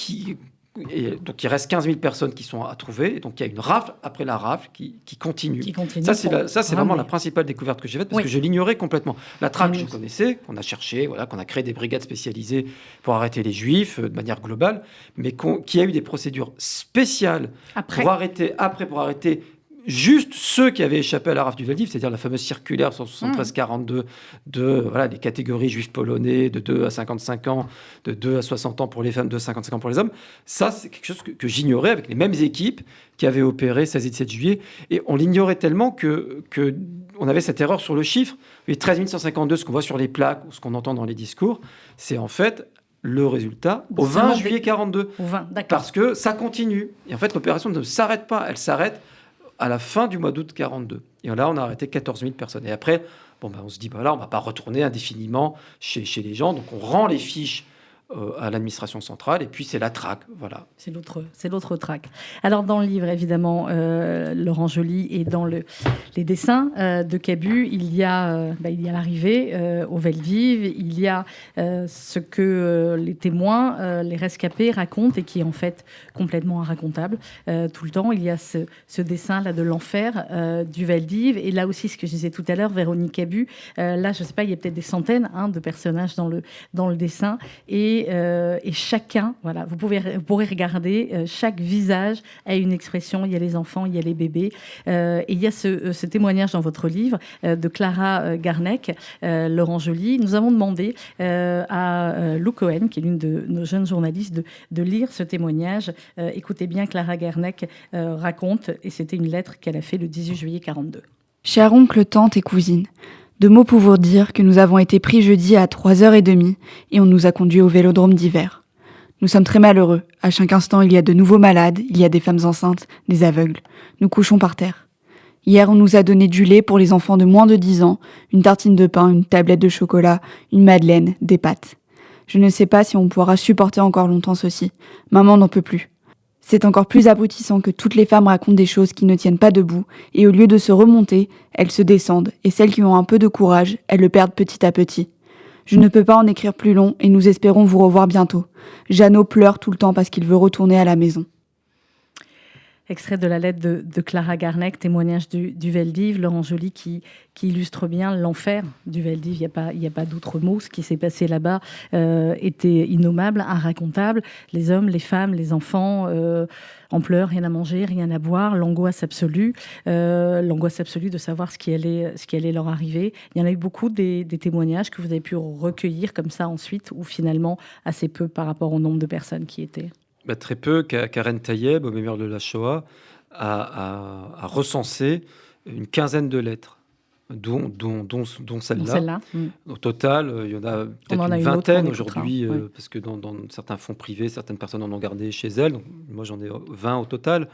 donc, il reste 15 000 personnes qui sont à trouver. Et donc, il y a une rafle après la rafle qui continue. Ça, c'est vraiment la principale découverte que j'ai faite, parce que je l'ignorais complètement. La traque, je connaissais, qu'on a cherché, qu'on a créé des brigades spécialisées pour arrêter les Juifs de manière globale, mais qui a eu des procédures spéciales pour arrêter juste ceux qui avaient échappé à la rafle du Veldiv, c'est-à-dire la fameuse circulaire 173-42 des catégories juifs polonais de 2 à 55 ans, de 2 à 60 ans pour les femmes, de 55 ans pour les hommes. Ça, c'est quelque chose que j'ignorais avec les mêmes équipes qui avaient opéré 16 et 17 juillet. Et on l'ignorait tellement que on avait cette erreur sur le chiffre. Les 13 152, ce qu'on voit sur les plaques ou ce qu'on entend dans les discours, c'est en fait le résultat au 20 juillet 42. Parce que ça continue. Et en fait, l'opération ne s'arrête pas. Elle s'arrête à la fin du mois d'août 42. Et là, on a arrêté 14 000 personnes. Et après, on se dit, on ne va pas retourner indéfiniment chez les gens. Donc, on rend les fiches à l'administration centrale, et puis c'est la traque, voilà. C'est l'autre traque. Alors dans le livre, évidemment, Laurent Joly, et dans les dessins de Cabu, il y a l'arrivée au Veldiv, il y a ce que les témoins, les rescapés racontent, et qui est en fait complètement inracontable tout le temps. Il y a ce dessin là de l'enfer du Veldiv, et là aussi ce que je disais tout à l'heure, Véronique Cabu, là je sais pas, il y a peut-être des centaines de personnages dans le dessin, et et chacun, voilà, vous pourrez regarder, chaque visage a une expression. Il y a les enfants, il y a les bébés. Et il y a ce témoignage dans votre livre de Clara Garnec, Laurent Joly. Nous avons demandé à Lou Cohen, qui est l'une de nos jeunes journalistes, de lire ce témoignage. Écoutez bien, Clara Garnec raconte, et c'était une lettre qu'elle a fait le 18 juillet 42. Cher oncle, tante et cousine, de mots pour vous dire que nous avons été pris jeudi à 3h30 et on nous a conduits au vélodrome d'hiver. Nous sommes très malheureux. À chaque instant, il y a de nouveaux malades, il y a des femmes enceintes, des aveugles. Nous couchons par terre. Hier, on nous a donné du lait pour les enfants de moins de 10 ans, une tartine de pain, une tablette de chocolat, une madeleine, des pâtes. Je ne sais pas si on pourra supporter encore longtemps ceci. Maman n'en peut plus. C'est encore plus abrutissant que toutes les femmes racontent des choses qui ne tiennent pas debout, et au lieu de se remonter, elles se descendent, et celles qui ont un peu de courage, elles le perdent petit à petit. Je ne peux pas en écrire plus long, et nous espérons vous revoir bientôt. Jeannot pleure tout le temps parce qu'il veut retourner à la maison. Extrait de la lettre de Clara Garnec, témoignage du Veldiv, Laurent Joly qui illustre bien l'enfer du Veldiv. Il n'y a pas d'autre mot. Ce qui s'est passé là-bas était innommable, inracontable. Les hommes, les femmes, les enfants en pleurs, rien à manger, rien à boire, l'angoisse absolue de savoir ce qui allait leur arriver. Il y en a eu beaucoup des témoignages que vous avez pu recueillir comme ça ensuite, ou finalement assez peu par rapport au nombre de personnes qui étaient. Très peu. Karen Tayeb, au mémoire de la Shoah, a recensé une quinzaine de lettres, dont celle-là. Au total, il y en a peut-être une vingtaine aujourd'hui, parce que dans certains fonds privés, certaines personnes en ont gardé chez elles. Donc, moi, j'en ai 20 au total.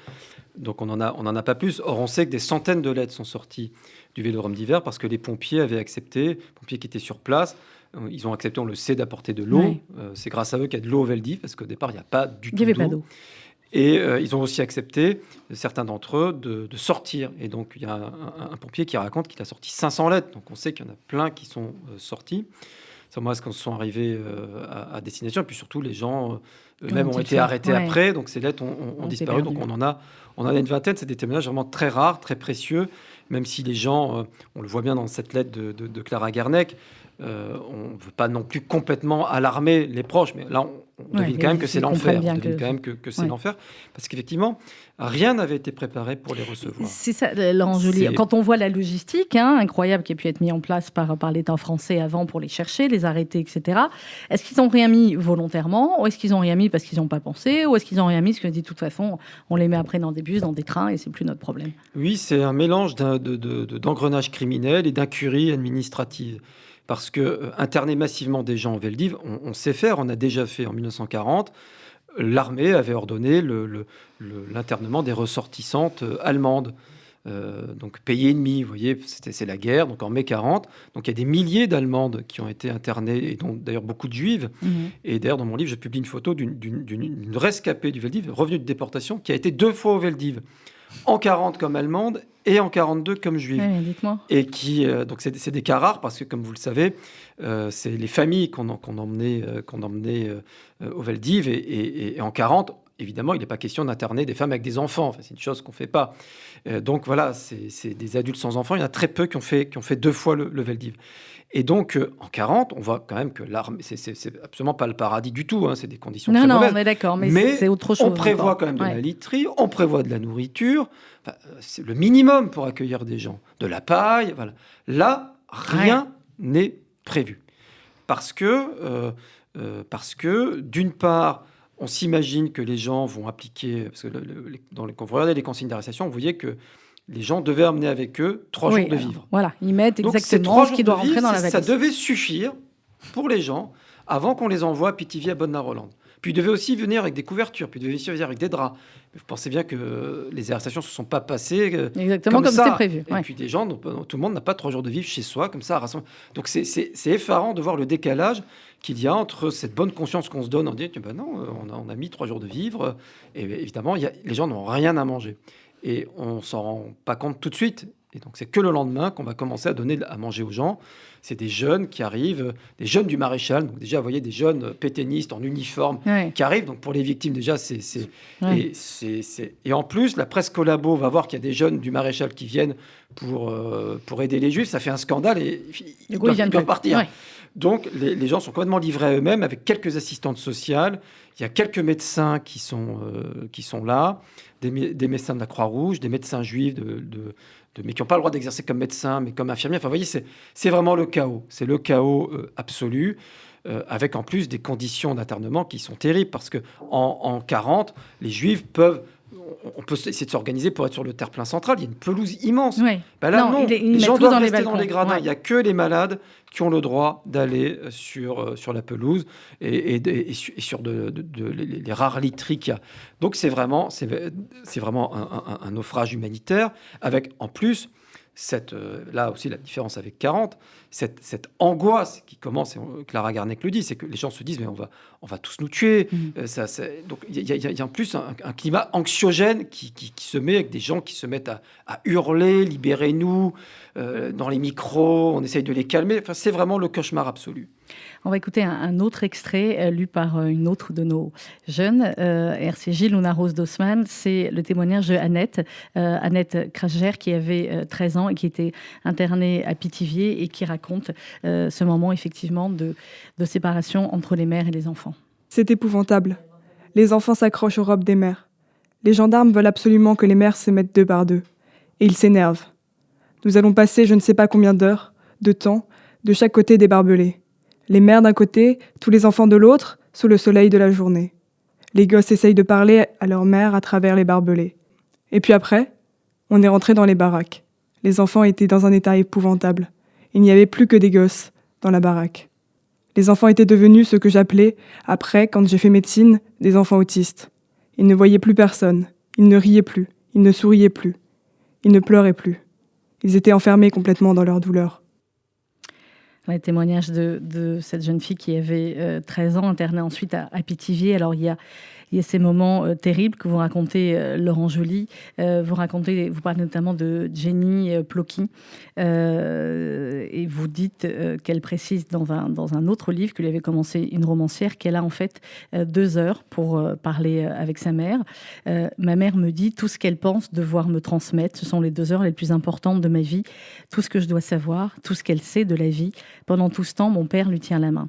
Donc, on n'en a pas plus. Or, on sait que des centaines de lettres sont sorties du vélodrome d'hiver parce que les pompiers avaient accepté, les pompiers qui étaient sur place, ils ont accepté, on le sait, d'apporter de l'eau. Oui. C'est grâce à eux qu'il y a de l'eau au Veldiv, parce qu'au départ, il n'y a pas du tout d'eau. Et ils ont aussi accepté, certains d'entre eux, de sortir. Et donc, il y a un pompier qui raconte qu'il a sorti 500 lettres. Donc, on sait qu'il y en a plein qui sont sortis. Moi, est-ce qu'on sont arrivés à destination? Et puis surtout, les gens eux-mêmes ont été arrêtés après. Donc, ces lettres ont disparu. Donc, on en a une vingtaine. C'est des témoignages vraiment très rares, très précieux. Même si les gens, on le voit bien dans cette lettre de Clara Garnec, on ne veut pas non plus complètement alarmer les proches, mais là, on devine quand même que c'est l'enfer. On devine quand même que c'est l'enfer, parce qu'effectivement, rien n'avait été préparé pour les recevoir. C'est ça, Laurent Joly. Quand on voit la logistique incroyable qui a pu être mise en place par l'État français avant pour les chercher, les arrêter, etc., est-ce qu'ils n'ont rien mis volontairement, ou est-ce qu'ils n'ont rien mis parce qu'ils n'ont pas pensé, ou est-ce qu'ils n'ont rien mis parce qu'ils ont dit de toute façon, on les met après dans des bus, dans des trains, et c'est plus notre problème? Oui, c'est un mélange d'engrenage criminel et d'incurie administrative. Parce que interner massivement des gens au Veldiv, on sait faire, on a déjà fait en 1940. L'armée avait ordonné l'internement des ressortissantes allemandes. Donc pays ennemis, vous voyez, c'est la guerre, donc en mai 40. Donc il y a des milliers d'Allemandes qui ont été internées, et dont d'ailleurs beaucoup de Juives. Et d'ailleurs, dans mon livre, je publie une photo d'une rescapée du Veldiv, revenue de déportation, qui a été 2 fois au Veldiv. En 40 comme allemande et en 42 comme juive. Oui, dites-moi. Et qui, donc c'est des cas rares parce que, comme vous le savez, c'est les familles qu'on emmenait au Veldiv. Et en 40, évidemment, il n'est pas question d'interner des femmes avec des enfants. Enfin, c'est une chose qu'on ne fait pas. Donc voilà, c'est des adultes sans enfants. Il y en a très peu qui ont fait 2 fois le Veldiv. Et donc, en 40, on voit quand même que l'armée, c'est absolument pas le paradis du tout. C'est des conditions très mauvaises. Non, on est d'accord, mais c'est autre chose. On prévoit quand même de la literie, on prévoit de la nourriture. Enfin, c'est le minimum pour accueillir des gens. De la paille, voilà. Là, rien n'est prévu. Parce que d'une part, on s'imagine que les gens vont appliquer... Parce que quand vous regardez les consignes d'arrestation, vous voyez que les gens devaient amener avec eux 3 jours de vivre. Voilà, ils mettent exactement ce qui doit rentrer dans la valise. Ça devait suffire pour les gens avant qu'on les envoie à Pithiviers, à Bonne-la-Rolande. Puis ils devaient aussi venir avec des couvertures, puis ils devaient aussi venir avec des draps. Mais vous pensez bien que les arrestations ne se sont pas passées exactement comme c'était prévu. Et puis des gens, tout le monde n'a pas 3 jours de vivre chez soi, comme ça. Donc c'est effarant de voir le décalage qu'il y a entre cette bonne conscience qu'on se donne en disant non, on a mis 3 jours de vivre, et évidemment, les gens n'ont rien à manger. Et on ne s'en rend pas compte tout de suite. Et donc, c'est que le lendemain qu'on va commencer à donner à manger aux gens. C'est des jeunes qui arrivent, des jeunes du maréchal. Donc, déjà, vous voyez, des jeunes pétainistes en uniforme qui arrivent. Donc, pour les victimes, déjà, et en plus, la presse collabo va voir qu'il y a des jeunes du maréchal qui viennent pour aider les Juifs. Ça fait un scandale et ils doivent partir. Ouais. Donc, les gens sont complètement livrés à eux-mêmes avec quelques assistantes sociales. Il y a quelques médecins qui sont là, des médecins de la Croix-Rouge, des médecins juifs mais qui n'ont pas le droit d'exercer comme médecin, mais comme infirmier. Enfin, vous voyez, c'est vraiment le chaos. C'est le chaos absolu, avec en plus des conditions d'internement qui sont terribles, parce qu'en 40, les Juifs on peut essayer de s'organiser pour être sur le terre-plein central. Il y a une pelouse immense. Oui. Non, les gens doivent rester dans les gradins. Il n'y a que les malades qui ont le droit d'aller sur la pelouse et sur les rares literies qu'il y a. Donc c'est vraiment un naufrage humanitaire, avec en plus là aussi la différence avec 40, cette angoisse qui commence, et Clara Garnec le dit, c'est que les gens se disent mais on va tous nous tuer. Donc il y a en plus un climat anxiogène qui se met, avec des gens qui se mettent à hurler, libérez-nous, dans les micros, on essaye de les calmer. Enfin, c'est vraiment le cauchemar absolu. On va écouter un autre extrait lu par une autre de nos jeunes, RCJ, Luna Rose d'Haussmann. C'est le témoignage de Annette Krasger, qui avait 13 ans et qui était internée à Pithiviers et qui raconte ce moment effectivement de séparation entre les mères et les enfants. C'est épouvantable. Les enfants s'accrochent aux robes des mères. Les gendarmes veulent absolument que les mères se mettent deux par deux. Et ils s'énervent. Nous allons passer je ne sais pas combien d'heures, de temps, de chaque côté des barbelés. Les mères d'un côté, tous les enfants de l'autre, sous le soleil de la journée. Les gosses essayent de parler à leur mère à travers les barbelés. Et puis après, on est rentré dans les baraques. Les enfants étaient dans un état épouvantable. Il n'y avait plus que des gosses dans la baraque. Les enfants étaient devenus ce que j'appelais, après, quand j'ai fait médecine, des enfants autistes. Ils ne voyaient plus personne. Ils ne riaient plus. Ils ne souriaient plus. Ils ne pleuraient plus. Ils étaient enfermés complètement dans leur douleur. Le témoignage de cette jeune fille qui avait 13 ans, internée ensuite à Pithiviers. Alors, il y a ces moments terribles que vous racontez, Laurent Joly. Vous parlez notamment de Jenny Plocky. Et vous dites qu'elle précise dans un autre livre que lui avait commencé une romancière, qu'elle a en fait 2 heures pour parler avec sa mère. Ma mère me dit tout ce qu'elle pense devoir me transmettre. Ce sont les 2 heures les plus importantes de ma vie. Tout ce que je dois savoir, tout ce qu'elle sait de la vie. Pendant tout ce temps, mon père lui tient la main.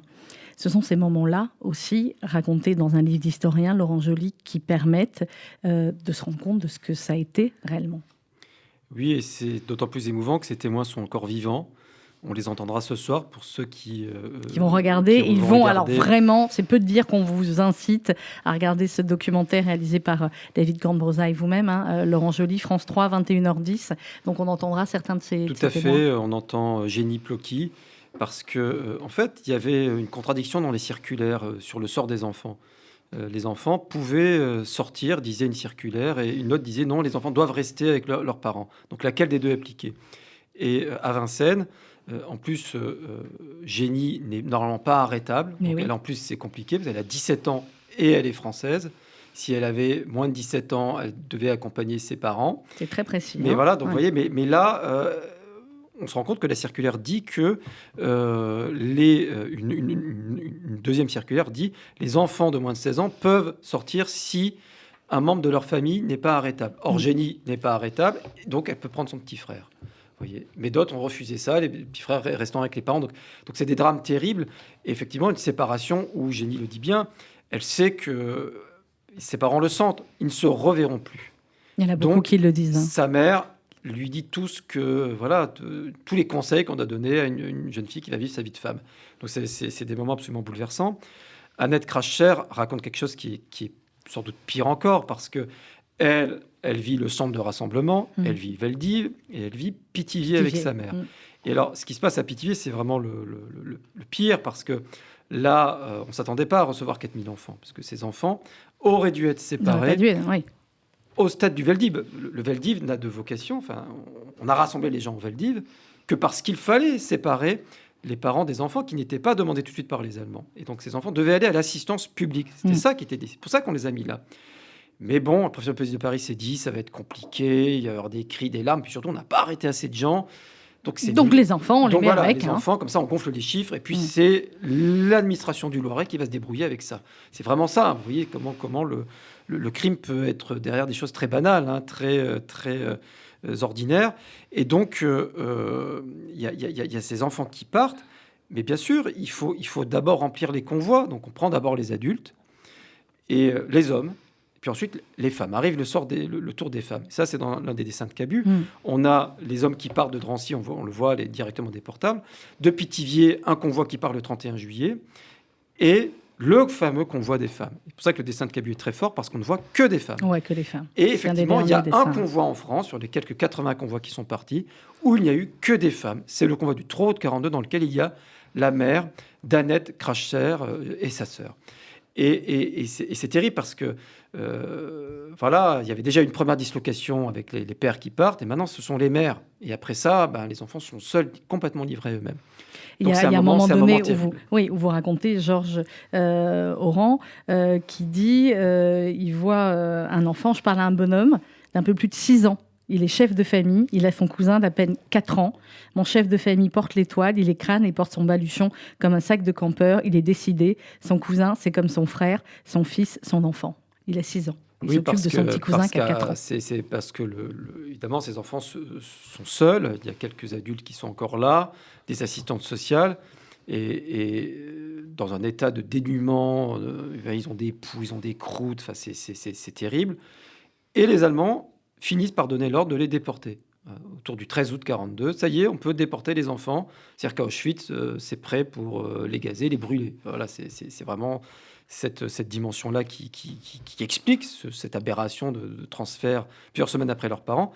Ce sont ces moments-là aussi, racontés dans un livre d'historien, Laurent Joly, qui permettent de se rendre compte de ce que ça a été réellement. Oui, et c'est d'autant plus émouvant que ces témoins sont encore vivants. On les entendra ce soir pour ceux qui vont regarder. Ils vont alors vraiment, c'est peu de dire qu'on vous incite à regarder ce documentaire réalisé par David Cornbrosa et vous-même, Laurent Joly, France 3, 21h10. Donc on entendra certains de ces Tout à fait, on entend Jenny Plocky. Parce que, en fait, il y avait une contradiction dans les circulaires sur le sort des enfants. Les enfants pouvaient sortir, disait une circulaire, et une autre disait non, les enfants doivent rester avec leurs parents. Donc laquelle des deux appliquer ? Et à Vincennes, en plus, Jenny n'est normalement pas arrêtable. Donc elle, en plus, c'est compliqué, parce qu'elle a 17 ans et elle est française. Si elle avait moins de 17 ans, elle devait accompagner ses parents. C'est très précis. Mais voilà, donc vous voyez, mais là... on se rend compte que la circulaire dit que une deuxième circulaire dit les enfants de moins de 16 ans peuvent sortir si un membre de leur famille n'est pas arrêtable. Or, Jenny n'est pas arrêtable, donc elle peut prendre son petit frère. Voyez. Mais d'autres ont refusé ça, les petits frères restant avec les parents. Donc c'est des drames terribles. Et effectivement, une séparation où Jenny le dit bien, elle sait que ses parents le sentent, ils ne se reverront plus. Il y en a beaucoup qui le disent. Sa mère lui dit tous les conseils qu'on a donnés à une jeune fille qui va vivre sa vie de femme. Donc c'est des moments absolument bouleversants. Annette Krasger raconte quelque chose qui est sans doute pire encore, parce que elle vit le centre de rassemblement, elle vit Veldiv et elle vit Pithiviers avec sa mère. Et alors, ce qui se passe à Pithiviers, c'est vraiment le pire, parce que là, on ne s'attendait pas à recevoir 4000 enfants, parce que ces enfants auraient dû être séparés. Au stade du Veldiv. Le Veldiv n'a de vocation, on a rassemblé les gens au Veldiv que parce qu'il fallait séparer les parents des enfants qui n'étaient pas demandés tout de suite par les Allemands. Et donc ces enfants devaient aller à l'assistance publique. C'était ça qui était dit. C'est pour ça qu'on les a mis là. Mais bon, le préfet de police de Paris s'est dit, ça va être compliqué, il va y avoir des cris, des larmes, puis surtout, on n'a pas arrêté assez de gens. Donc les enfants, on les met voilà, avec. Les enfants, comme ça, on gonfle les chiffres, et puis c'est l'administration du Loiret qui va se débrouiller avec ça. C'est vraiment ça. Vous voyez comment le crime peut être derrière des choses très banales, hein, très ordinaires. Et donc, il y a ces enfants qui partent. Mais bien sûr, il faut d'abord remplir les convois. Donc, on prend d'abord les adultes et les hommes. Puis ensuite, les femmes. Arrive le tour des femmes. Ça, c'est dans l'un des dessins de Cabu. On a les hommes qui partent de Drancy, on le voit, les directement déportables. De Pithiviers, un convoi qui part le 31 juillet. Et le fameux convoi des femmes. C'est pour ça que le dessin de Cabu est très fort, parce qu'on ne voit que des femmes. Ouais, que des femmes. Et effectivement, il y a un convoi en France, sur les quelques 80 convois qui sont partis, où il n'y a eu que des femmes. C'est le convoi du Trot de 42, dans lequel il y a la mère d'Annette Cracher et sa sœur. Et c'est terrible parce que voilà, il y avait déjà une première dislocation avec les pères qui partent, et maintenant ce sont les mères. Et après ça, les enfants sont seuls, complètement livrés à eux-mêmes. Il y a un moment donné où vous racontez Georges Oran qui dit il voit un enfant, je parle à un bonhomme d'un peu plus de 6 ans. Il est chef de famille, il a son cousin d'à peine 4 ans. Mon chef de famille porte l'étoile, il est crâne et porte son baluchon comme un sac de campeur. Il est décidé. Son cousin, c'est comme son frère, son fils, son enfant. Il a 6 ans. Il s'occupe de son petit cousin qui a 4 ans. C'est parce que, évidemment, ces enfants sont seuls. Il y a quelques adultes qui sont encore là, des assistantes sociales. Et dans un état de dénuement, ils ont des poux, ils ont des croûtes. Enfin, c'est terrible. Et les Allemands finissent par donner l'ordre de les déporter. Autour du 13 août 42, ça y est, on peut déporter les enfants. C'est-à-dire qu'à Auschwitz, c'est prêt pour les gazer, les brûler. Voilà, c'est vraiment cette dimension-là qui explique cette aberration de transfert plusieurs semaines après leurs parents.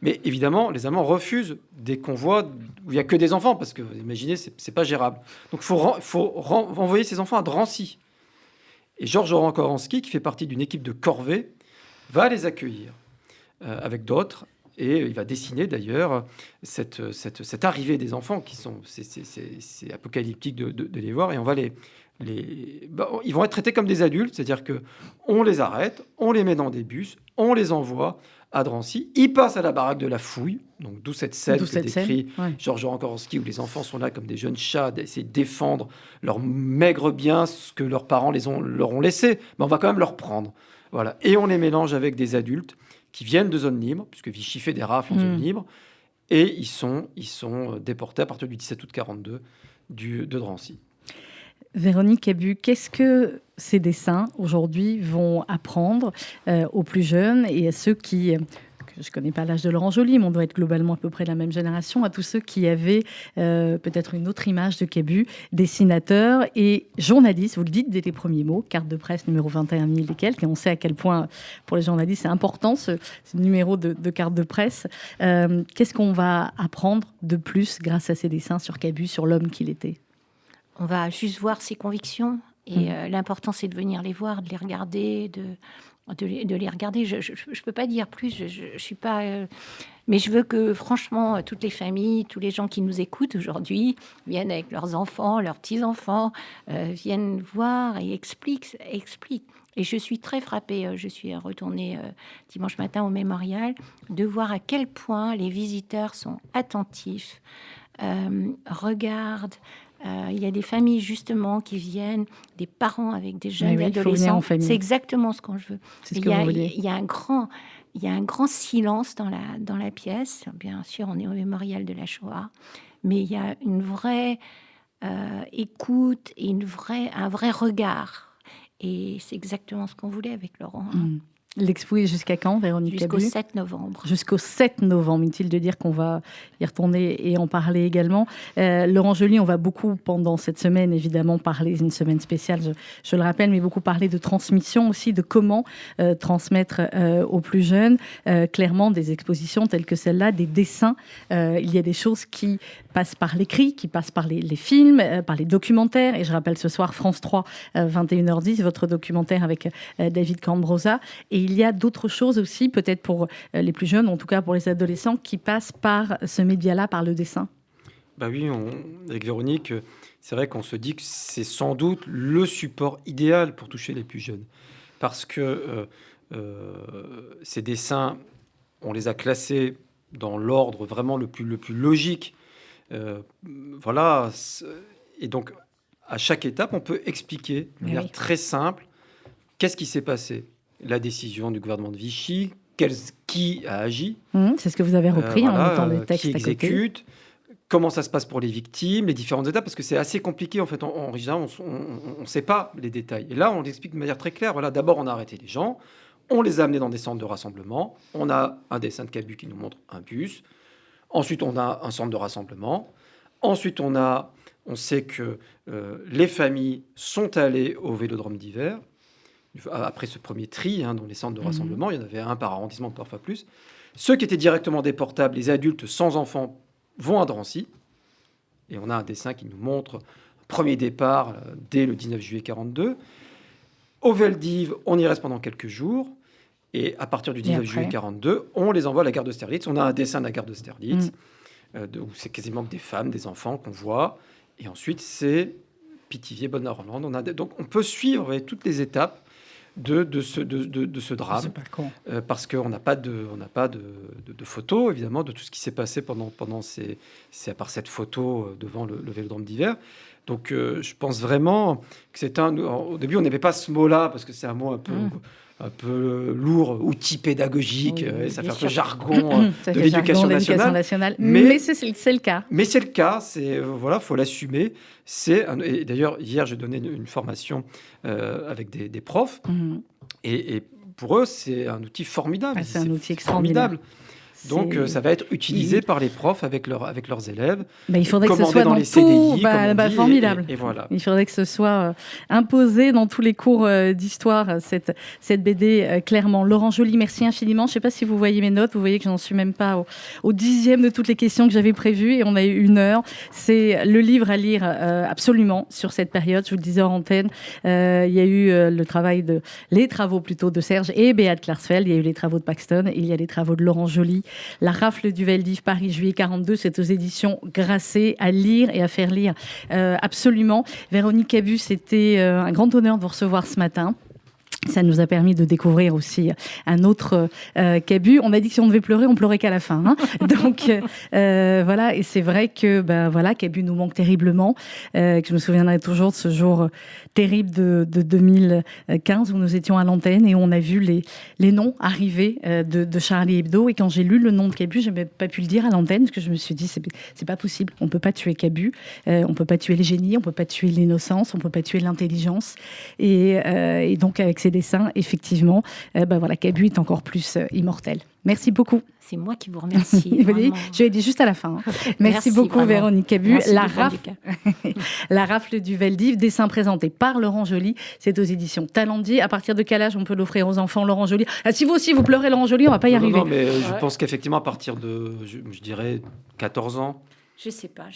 Mais évidemment, les Allemands refusent des convois où il n'y a que des enfants, parce que, vous imaginez, c'est pas gérable. Donc il faut envoyer ces enfants à Drancy. Et Georges Oran-Koranski, qui fait partie d'une équipe de corvée, va les accueillir avec d'autres. Et il va dessiner d'ailleurs cette arrivée des enfants qui sont... C'est apocalyptique de les voir. Et on va ils vont être traités comme des adultes, c'est-à-dire qu'on les arrête, on les met dans des bus, on les envoie à Drancy. Ils passent à la baraque de la fouille, donc d'où cette scène que décrit Georges Oran-Koranski, où les enfants sont là comme des jeunes chats, d'essayer de défendre leur maigre bien, ce que leurs parents leur ont laissé. Mais on va quand même leur prendre. Voilà. Et on les mélange avec des adultes qui viennent de zones libres, puisque Vichy fait des rafles en zone libre, et ils sont déportés à partir du 17 août 42 de Drancy. Véronique Cabu, qu'est-ce que ces dessins, aujourd'hui, vont apprendre aux plus jeunes et à ceux qui... Je ne connais pas l'âge de Laurent Joly, mais on doit être globalement à peu près de la même génération, à tous ceux qui avaient peut-être une autre image de Cabu, dessinateur et journaliste, vous le dites dès les premiers mots, carte de presse numéro 21 000 et quelques, et on sait à quel point pour les journalistes c'est important ce numéro de carte de presse. Qu'est-ce qu'on va apprendre de plus grâce à ces dessins sur Cabu, sur l'homme qu'il était ? On va juste voir ses convictions, et l'important c'est de venir les voir, de les regarder, de les regarder. Je ne peux pas dire plus, je suis pas... mais je veux que, franchement, toutes les familles, tous les gens qui nous écoutent aujourd'hui viennent avec leurs enfants, leurs petits-enfants, viennent voir et expliquent. Et je suis très frappée, je suis retournée dimanche matin au mémorial, de voir à quel point les visiteurs sont attentifs, regardent. Il y a des familles justement qui viennent, des parents avec des jeunes adolescents. C'est exactement ce qu'on veut. Il y a un grand silence dans la pièce. Bien sûr, on est au mémorial de la Shoah, mais il y a une vraie écoute et un vrai regard. Et c'est exactement ce qu'on voulait avec Laurent. L'expo est jusqu'à quand, Véronique Cabu ? Jusqu'au 7 novembre. Jusqu'au 7 novembre, inutile de dire qu'on va y retourner et en parler également. Laurent Joly, on va beaucoup, pendant cette semaine, évidemment, parler, une semaine spéciale, je le rappelle, mais beaucoup parler de transmission aussi, de comment transmettre aux plus jeunes. Clairement, des expositions telles que celle-là, des dessins. Il y a des choses qui passent par l'écrit, qui passent par les films, par les documentaires. Et je rappelle ce soir, France 3, 21h10, votre documentaire avec David Cambrosa. Et il y a d'autres choses aussi, peut-être pour les plus jeunes, en tout cas pour les adolescents, qui passent par ce média-là, par le dessin. Oui, avec Véronique, c'est vrai qu'on se dit que c'est sans doute le support idéal pour toucher les plus jeunes. Parce que ces dessins, on les a classés dans l'ordre vraiment le plus logique. Voilà. Et donc, à chaque étape, on peut expliquer de manière très simple qu'est-ce qui s'est passé. La décision du gouvernement de Vichy, qui a agi. C'est ce que vous avez repris en mettant des textes qui à côté. exécute, comment ça se passe pour les victimes, les différentes étapes, parce que c'est assez compliqué en fait. En général, on ne sait pas les détails. Et là, on l'explique de manière très claire. Voilà, d'abord, on a arrêté les gens, on les a amenés dans des centres de rassemblement. On a un dessin de Cabu qui nous montre un bus. Ensuite, on a un centre de rassemblement. Ensuite, on sait que les familles sont allées au Vélodrome d'hiver. Après ce premier tri dans les centres de rassemblement, il y en avait un par arrondissement, parfois plus. Ceux qui étaient directement déportables, les adultes sans enfants, vont à Drancy. Et on a un dessin qui nous montre un premier départ dès le 19 juillet 1942. Au Veldiv, on y reste pendant quelques jours. Et à partir du 19 juillet 1942, on les envoie à la gare d'Austerlitz. On a un dessin de la gare d'Austerlitz, où c'est quasiment que des femmes, des enfants qu'on voit. Et ensuite, c'est Pithiviers, Bonne-Norrlande. Donc, on peut suivre toutes les étapes de ce drame, parce qu'on n'a pas de photos, évidemment, de tout ce qui s'est passé pendant à part cette photo devant le Vélodrome d'hiver. Donc, je pense vraiment que c'est au début, on n'aimait pas ce mot-là, parce que c'est un mot un peu lourd, outil pédagogique, et ça fait un peu jargon de l'éducation nationale. Mais c'est le cas. Mais c'est le cas, voilà, faut l'assumer. Et d'ailleurs, hier, j'ai donné une formation avec des profs, et pour eux, c'est un outil formidable. C'est un outil extraordinaire. Donc, ça va être utilisé par les profs avec leurs élèves. Il faudrait que ce soit dans les CDI, formidable. Et voilà. Il faudrait que ce soit imposé dans tous les cours d'histoire, cette BD, clairement. Laurent Joly, merci infiniment. Je ne sais pas si vous voyez mes notes. Vous voyez que je n'en suis même pas au 10e de toutes les questions que j'avais prévues. Et on a eu 1 heure. C'est le livre à lire absolument sur cette période. Je vous le disais en antenne. Il y a eu les travaux de Serge et Beat Klarsfeld. Il y a eu les travaux de Paxton. Et il y a les travaux de Laurent Joly. La rafle du Veldiv, Paris, juillet 1942, c'est aux éditions Grasset, à lire et à faire lire absolument. Véronique Cabu, c'était un grand honneur de vous recevoir ce matin. Ça nous a permis de découvrir aussi un autre Cabu. On a dit que si on devait pleurer, on pleurait qu'à la fin. Donc voilà, et c'est vrai que Cabu nous manque terriblement. Que je me souviendrai toujours de ce jour terrible de 2015 où nous étions à l'antenne et où on a vu les noms arriver de Charlie Hebdo. Et quand j'ai lu le nom de Cabu, je n'ai pas pu le dire à l'antenne parce que je me suis dit c'est pas possible. On peut pas tuer Cabu, on peut pas tuer les génies, on peut pas tuer l'innocence, on peut pas tuer l'intelligence. Et donc avec ces dessins, effectivement, Cabu est encore plus immortel. Merci beaucoup. C'est moi qui vous remercie. Je l'ai dit juste à la fin. Merci beaucoup, vraiment. Véronique Cabu. La rafle du Veldiv, dessin présenté par Laurent Joly. C'est aux éditions Talendier. À partir de quel âge on peut l'offrir aux enfants, Laurent Joly ? Si vous aussi, vous pleurez Laurent Joly, on ne va pas y arriver. Non, mais je pense qu'effectivement, à partir de, je dirais, 14 ans, je sais pas.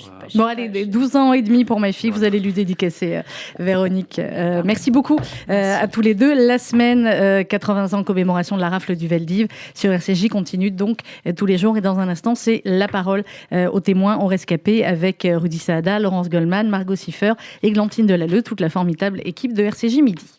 Allez, 12 ans et demi pour ma fille, vous allez lui dédicacer, Véronique. Merci beaucoup à tous les deux. La semaine 80 ans commémoration de la rafle du Veldiv sur RCJ continue donc tous les jours. Et dans un instant, c'est la parole aux témoins, aux rescapés avec Rudy Saada, Laurence Goldman, Margot Siffer, Églantine Delalleux, toute la formidable équipe de RCJ Midi.